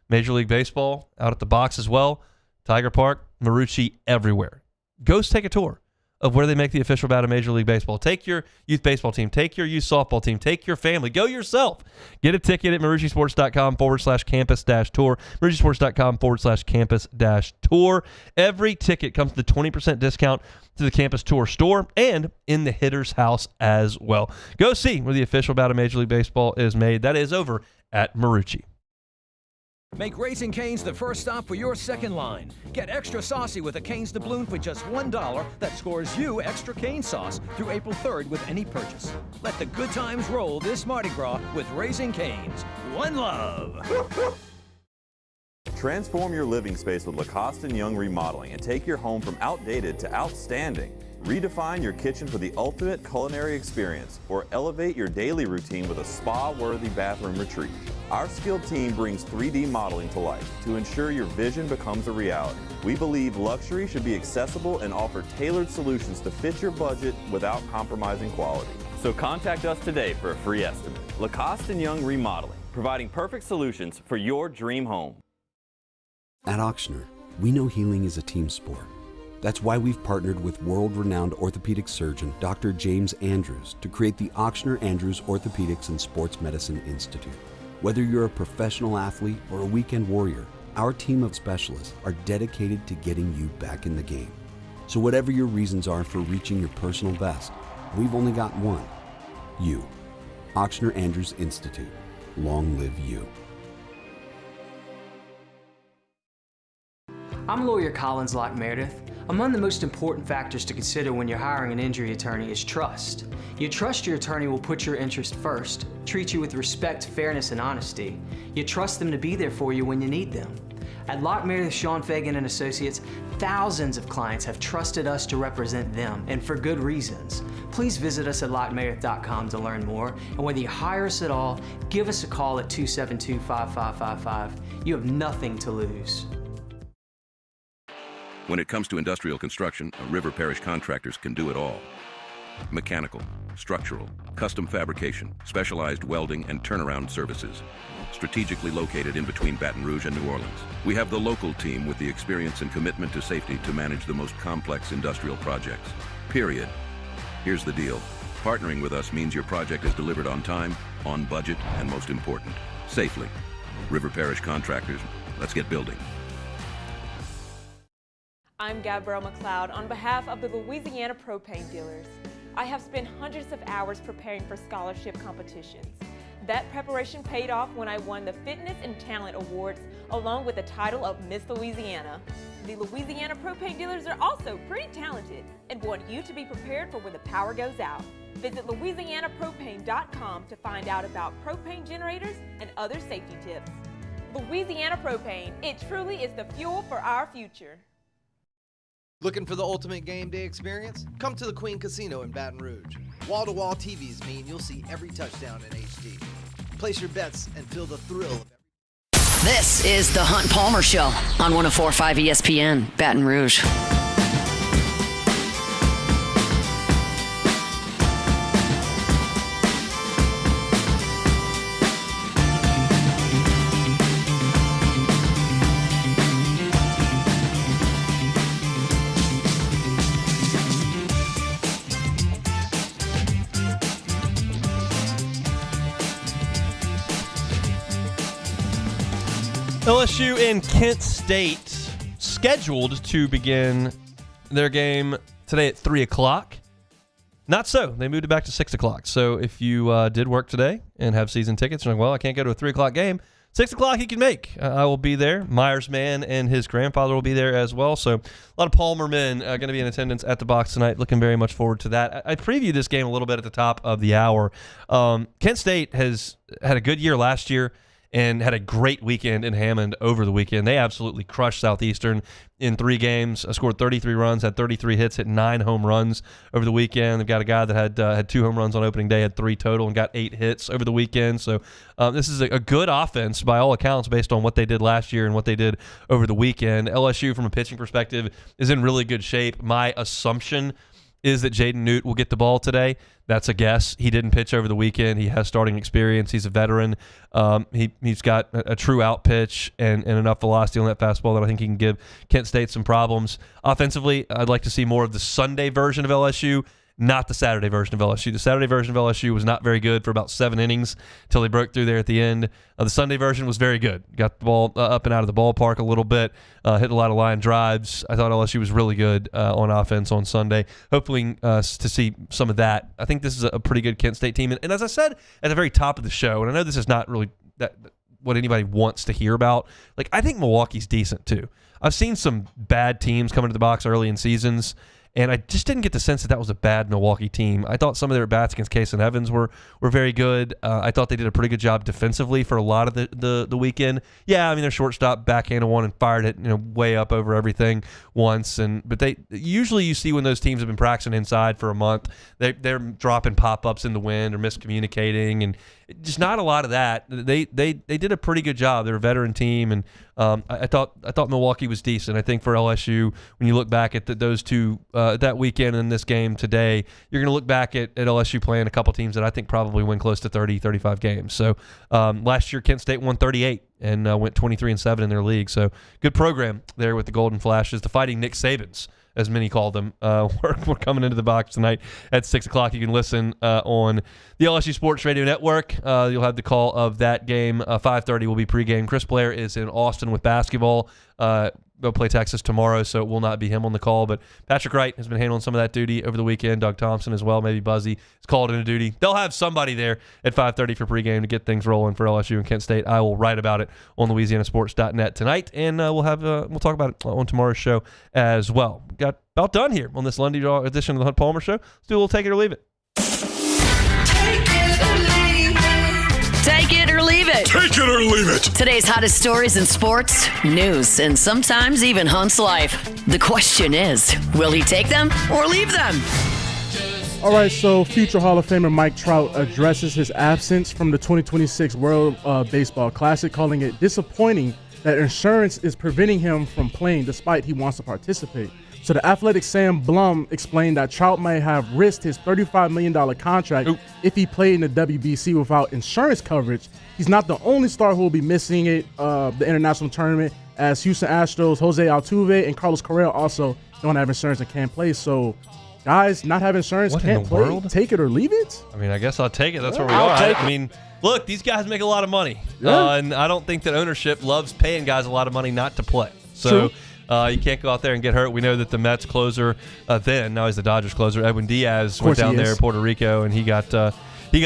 Major League Baseball out at the box as well. Tiger Park, Marucci everywhere. Go take a tour of where they make the official bat of Major League Baseball. Take your youth baseball team. Take your youth softball team. Take your family. Go yourself. Get a ticket at MarucciSports.com/campus-tour. MarucciSports.com/campus-tour. Every ticket comes with a 20% discount to the Campus Tour store and in the hitter's house as well. Go see where the official bat of Major League Baseball is made. That is over at Marucci. Make Raising Cane's the first stop for your second line. Get extra saucy with a Cane's doubloon for just $1 that scores you extra cane sauce through April 3rd with any purchase. Let the good times roll this Mardi Gras with Raising Cane's. One love. Transform your living space with Lacoste & Young Remodeling and take your home from outdated to outstanding. Redefine your kitchen for the ultimate culinary experience or elevate your daily routine with a spa-worthy bathroom retreat. Our skilled team brings 3D modeling to life to ensure your vision becomes a reality. We believe luxury should be accessible and offer tailored solutions to fit your budget without compromising quality. So contact us today for a free estimate. Lacoste & Young Remodeling, providing perfect solutions for your dream home. At Auctioner, we know healing is a team sport. That's why we've partnered with world-renowned orthopedic surgeon Dr. James Andrews to create the Auctioner Andrews Orthopedics and Sports Medicine Institute. Whether you're a professional athlete or a weekend warrior, our team of specialists are dedicated to getting you back in the game. So whatever your reasons are for reaching your personal best, we've only got one: you. Auctioner Andrews Institute. Long live you. I'm lawyer Collins Locke Meredith. Among the most important factors to consider when you're hiring an injury attorney is trust. You trust your attorney will put your interest first, treat you with respect, fairness, and honesty. You trust them to be there for you when you need them. At Locke Meredith, Sean Fagan and Associates, thousands of clients have trusted us to represent them, and for good reasons. Please visit us at LockeMeredith.com to learn more, and whether you hire us at all, give us a call at 272-5555. You have nothing to lose. When it comes to industrial construction, River Parish Contractors can do it all. Mechanical, structural, custom fabrication, specialized welding, and turnaround services. Strategically located in between Baton Rouge and New Orleans, we have the local team with the experience and commitment to safety to manage the most complex industrial projects. Period. Here's the deal. Partnering with us means your project is delivered on time, on budget, and most important, safely. River Parish Contractors, let's get building. I'm Gabrielle McLeod on behalf of the Louisiana Propane Dealers. I have spent hundreds of hours preparing for scholarship competitions. That preparation paid off when I won the Fitness and Talent Awards along with the title of Miss Louisiana. The Louisiana Propane Dealers are also pretty talented and want you to be prepared for when the power goes out. Visit LouisianaPropane.com to find out about propane generators and other safety tips. Louisiana Propane, it truly is the fuel for our future. Looking for the ultimate game day experience? Come to the Queen Casino in Baton Rouge. Wall-to-wall TVs mean you'll see every touchdown in HD. Place your bets and feel the thrill of This is the Hunt Palmer Show on 104.5 ESPN, Baton Rouge. LSU and Kent State scheduled to begin their game today at 3 o'clock. Not so. They moved it back to 6 o'clock. So if you did work today and have season tickets, you're like, well, I can't go to a 3 o'clock game. 6 o'clock you can make. I will be there. Myers Man and his grandfather will be there as well. So a lot of Palmer men going to be in attendance at the box tonight. Looking very much forward to that. I previewed this game a little bit at the top of the hour. Kent State has had a good year last year and had a great weekend in Hammond over the weekend. They absolutely crushed Southeastern in 3 games, scored 33 runs, had 33 hits, hit 9 home runs over the weekend. They've got a guy that had 2 home runs on opening day, had 3 total, and got 8 hits over the weekend. So this is a good offense by all accounts based on what they did last year and what they did over the weekend. LSU, from a pitching perspective, is in really good shape. My assumption is that Jaden Newt will get the ball today. That's a guess. He didn't pitch over the weekend. He has starting experience. He's a veteran. He's got a true out pitch and enough velocity on that fastball that I think he can give Kent State some problems. Offensively, I'd like to see more of the Sunday version of LSU, not the Saturday version of LSU. The Saturday version of LSU was not very good for about 7 innings until they broke through there at the end. The Sunday version was very good. Got the ball up and out of the ballpark a little bit, hit a lot of line drives. I thought LSU was really good on offense on Sunday. Hopefully to see some of that. I think this is a pretty good Kent State team. And as I said at the very top of the show, and I know this is not really what anybody wants to hear about. Like, I think Milwaukee's decent too. I've seen some bad teams come into the box early in seasons, and I just didn't get the sense that was a bad Milwaukee team. I thought some of their bats against Case and Evans were very good. I thought they did a pretty good job defensively for a lot of the weekend. Yeah, I mean, their shortstop backhanded one and fired it way up over everything once. But they usually, you see when those teams have been practicing inside for a month, they're dropping pop-ups in the wind or miscommunicating, and just not a lot of that. They did a pretty good job. They're a veteran team, and I thought Milwaukee was decent. I think for LSU, when you look back at those two that weekend and this game today, you're going to look back at LSU playing a couple teams that I think probably win close to 30, 35 games. So last year, Kent State won 38 and went 23-7 in their league. So good program there with the Golden Flashes, the Fighting Nick Sabans, as many call them. We're coming into the box tonight at 6 o'clock. You can listen on the LSU Sports Radio Network. You'll have the call of that game. 5:30 will be pregame. Chris Blair is in Austin with basketball. They'll play Texas tomorrow, so it will not be him on the call. But Patrick Wright has been handling some of that duty over the weekend. Doug Thompson as well, maybe Buzzy, is called into duty. They'll have somebody there at 5:30 for pregame to get things rolling for LSU and Kent State. I will write about it on LouisianaSports.net tonight, and we'll talk about it on tomorrow's show as well. Got about done here on this Lundy edition of the Hunt Palmer Show. Let's do a little Take It or Leave It. Take it or leave it. Take it or leave it. Today's hottest stories in sports, news, and sometimes even Hunt's life. The question is, will he take them or leave them? All right, so future Hall of Famer Mike Trout addresses his absence from the 2026 World Baseball Classic, calling it disappointing that insurance is preventing him from playing despite he wants to participate. So the Athletic Sam Blum explained that Trout might have risked his $35 million contract if he played in the WBC without insurance coverage. He's not the only star who will be missing it, the international tournament, as Houston Astros, Jose Altuve, and Carlos Correa also don't have insurance and can't play. So guys not having insurance What can't in the play. world? Take it or leave it? I mean, I guess I'll take it. That's where we I'll are. take I it. mean, look, these guys make a lot of money. Yeah. And I don't think that ownership loves paying guys a lot of money not to play. So you can't go out there and get hurt. We know that the Mets closer now he's the Dodgers closer, Edwin Diaz, went down there in Puerto Rico, and he got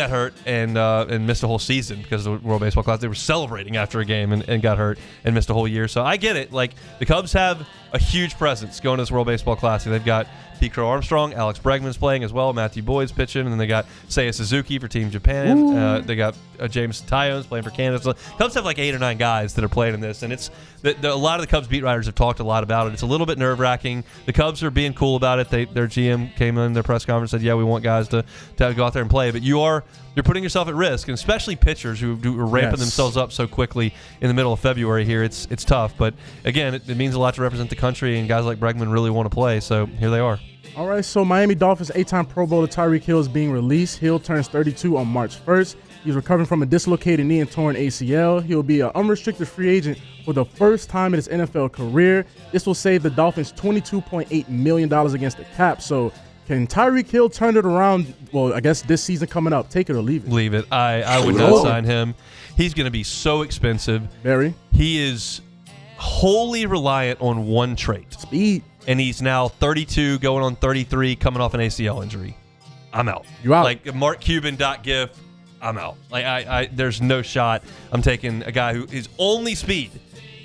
hurt and missed a whole season because of the World Baseball Classic. They were celebrating after a game and got hurt and missed a whole year. So I get it. Like, the Cubs have a huge presence going to this World Baseball Classic. They've got Pete Crow Armstrong, Alex Bregman's playing as well, Matthew Boyd's pitching, and then they got Seiya Suzuki for Team Japan. They got James Tyons playing for Canada. So Cubs have like 8 or 9 guys that are playing in this, and it's a lot of the Cubs beat writers have talked a lot about it. It's a little bit nerve-wracking. The Cubs are being cool about it. Their GM came in their press conference and said, yeah, we want guys to go out there and play, but you're putting yourself at risk, and especially pitchers who are ramping themselves up so quickly in the middle of February here. It's tough, but again, it means a lot to represent the country, and guys like Bregman really want to play, so here they are. All right, so Miami Dolphins 8-time Pro Bowler Tyreek Hill is being released. Hill turns 32 on March 1st. He's recovering from a dislocated knee and torn ACL. He'll be an unrestricted free agent for the first time in his NFL career. This will save the Dolphins $22.8 million against the cap. So can Tyreek Hill turn it around? Well, I guess this season coming up. Take it or leave it. Leave it. I would not sign him. He's going to be so expensive. Very. He is wholly reliant on one trait. Speed. And he's now 32, going on 33, coming off an ACL injury. I'm out. You out. Like Mark Cuban .gif, I'm out. Like I there's no shot. I'm taking a guy who is only speed,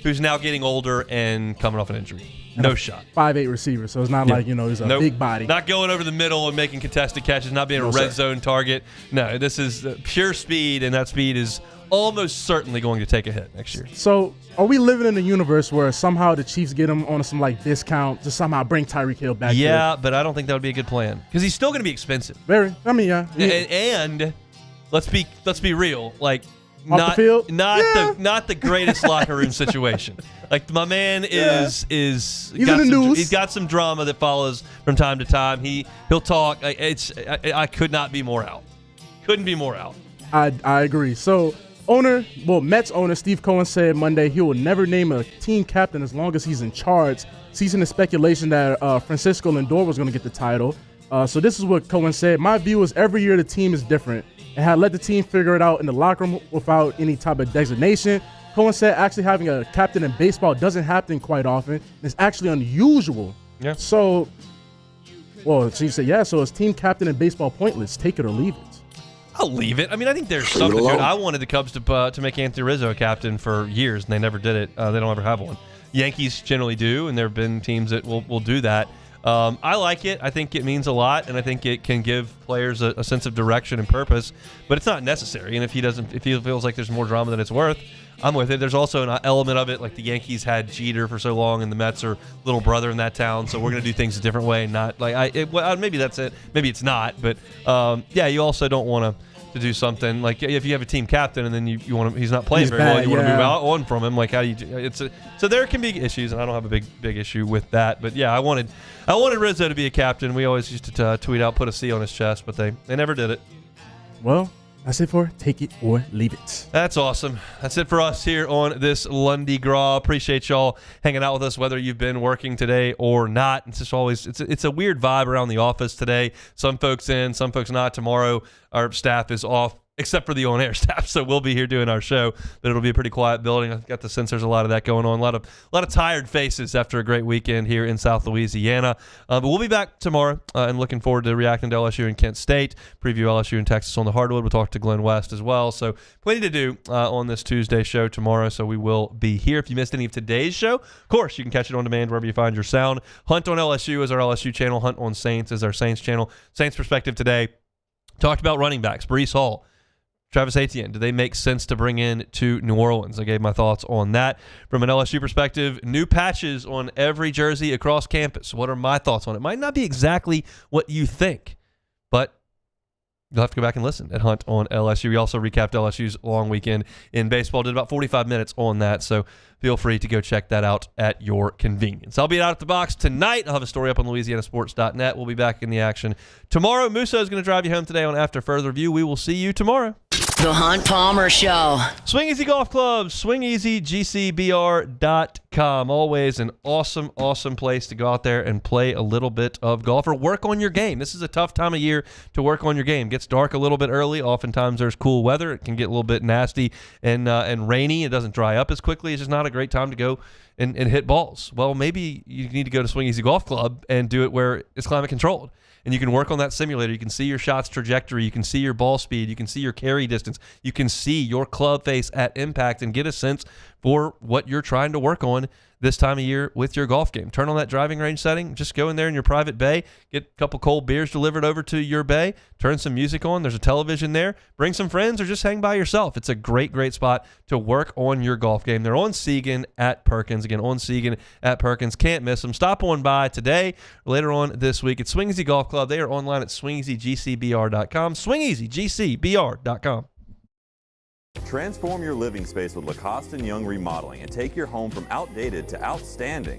who's now getting older and coming off an injury. No shot. 5'8" receiver, so it's not like, he's a big body. Not going over the middle and making contested catches, not being a red zone target. No, this is pure speed, and that speed is almost certainly going to take a hit next year. So are we living in a universe where somehow the Chiefs get him on some discount to somehow bring Tyreek Hill back? Yeah, but I don't think that would be a good plan because he's still going to be expensive. Very. I mean, yeah. And let's be real. Like, off the field? Not the greatest locker room situation. Like, my man is he's in the news. He's got some drama that follows from time to time. He'll talk. I could not be more out. Couldn't be more out. I agree. So Mets owner Steve Cohen said Monday he will never name a team captain as long as he's in charge, ceasing the speculation that Francisco Lindor was going to get the title. So this is what Cohen said. My view is every year the team is different and had let the team figure it out in the locker room without any type of designation. Cohen said actually having a captain in baseball doesn't happen quite often. It's actually unusual. Yeah. So, Chief said, so is team captain in baseball pointless? Take it or leave it. I'll leave it. I mean, I think there's something to it. I wanted the Cubs to make Anthony Rizzo a captain for years, and they never did it. They don't ever have one. Yankees generally do, and there have been teams that will do that. I like it. I think it means a lot, and I think it can give players a sense of direction and purpose. But it's not necessary. And if he feels like there's more drama than it's worth, I'm with it. There's also an element of it, like the Yankees had Jeter for so long, and the Mets are little brother in that town, so we're going to do things a different way. Not like maybe that's it. Maybe it's not. But yeah, you also don't want to do something like if you have a team captain and then you want to, he's not playing very well, you want to move on from him. Like how do you do so there can be issues, and I don't have a big issue with that. But yeah, I wanted Rizzo to be a captain. We always used to tweet out, put a C on his chest, but they never did it. Well, that's it for Take It or Leave It. That's awesome. That's it for us here on this Lundy Gras. Appreciate y'all hanging out with us, whether you've been working today or not. It's just always it's a weird vibe around the office today. Some folks in, some folks not. Tomorrow our staff is off, except for the on-air staff, so we'll be here doing our show, but it'll be a pretty quiet building. I've got the sense there's a lot of that going on, a lot of tired faces after a great weekend here in South Louisiana. But we'll be back tomorrow, and looking forward to reacting to LSU and Kent State, preview LSU and Texas on the hardwood. We'll talk to Glenn West as well, so plenty to do on this Tuesday show tomorrow, so we will be here. If you missed any of today's show, of course, you can catch it on demand wherever you find your sound. Hunt on LSU is our LSU channel. Hunt on Saints is our Saints channel. Saints Perspective today talked about running backs, Breece Hall, Travis Etienne. Do they make sense to bring in to New Orleans? I gave my thoughts on that. From an LSU perspective, new patches on every jersey across campus. What are my thoughts on it? Might not be exactly what you think, but you'll have to go back and listen at Hunt on LSU. We also recapped LSU's long weekend in baseball. Did about 45 minutes on that, so feel free to go check that out at your convenience. I'll be out at the box tonight. I'll have a story up on LouisianaSports.net. We'll be back in the action tomorrow. Musso is going to drive you home today on After Further Review. We will see you tomorrow. The Hunt Palmer Show. Swing Easy Golf Club, swingeasygcbr.com. Always an awesome, awesome place to go out there and play a little bit of golf or work on your game. This is a tough time of year to work on your game. It gets dark a little bit early. Oftentimes there's cool weather. It can get a little bit nasty and rainy. It doesn't dry up as quickly. It's just not a great time to go and hit balls. Well, maybe you need to go to Swing Easy Golf Club and do it where it's climate controlled. And you can work on that simulator. You can see your shot's trajectory. You can see your ball speed. You can see your carry distance. You can see your club face at impact and get a sense for what you're trying to work on this time of year with your golf game. Turn on that driving range setting. Just go in there in your private bay. Get a couple cold beers delivered over to your bay. Turn some music on. There's a television there. Bring some friends or just hang by yourself. It's a great, great spot to work on your golf game. They're on Segan at Perkins. Again, on Segan at Perkins. Can't miss them. Stop on by today or later on this week at Swing Easy Golf Club. They are online at swingeasygcbr.com. swingeasygcbr.com. Transform your living space with Lacoste & Young Remodeling and take your home from outdated to outstanding.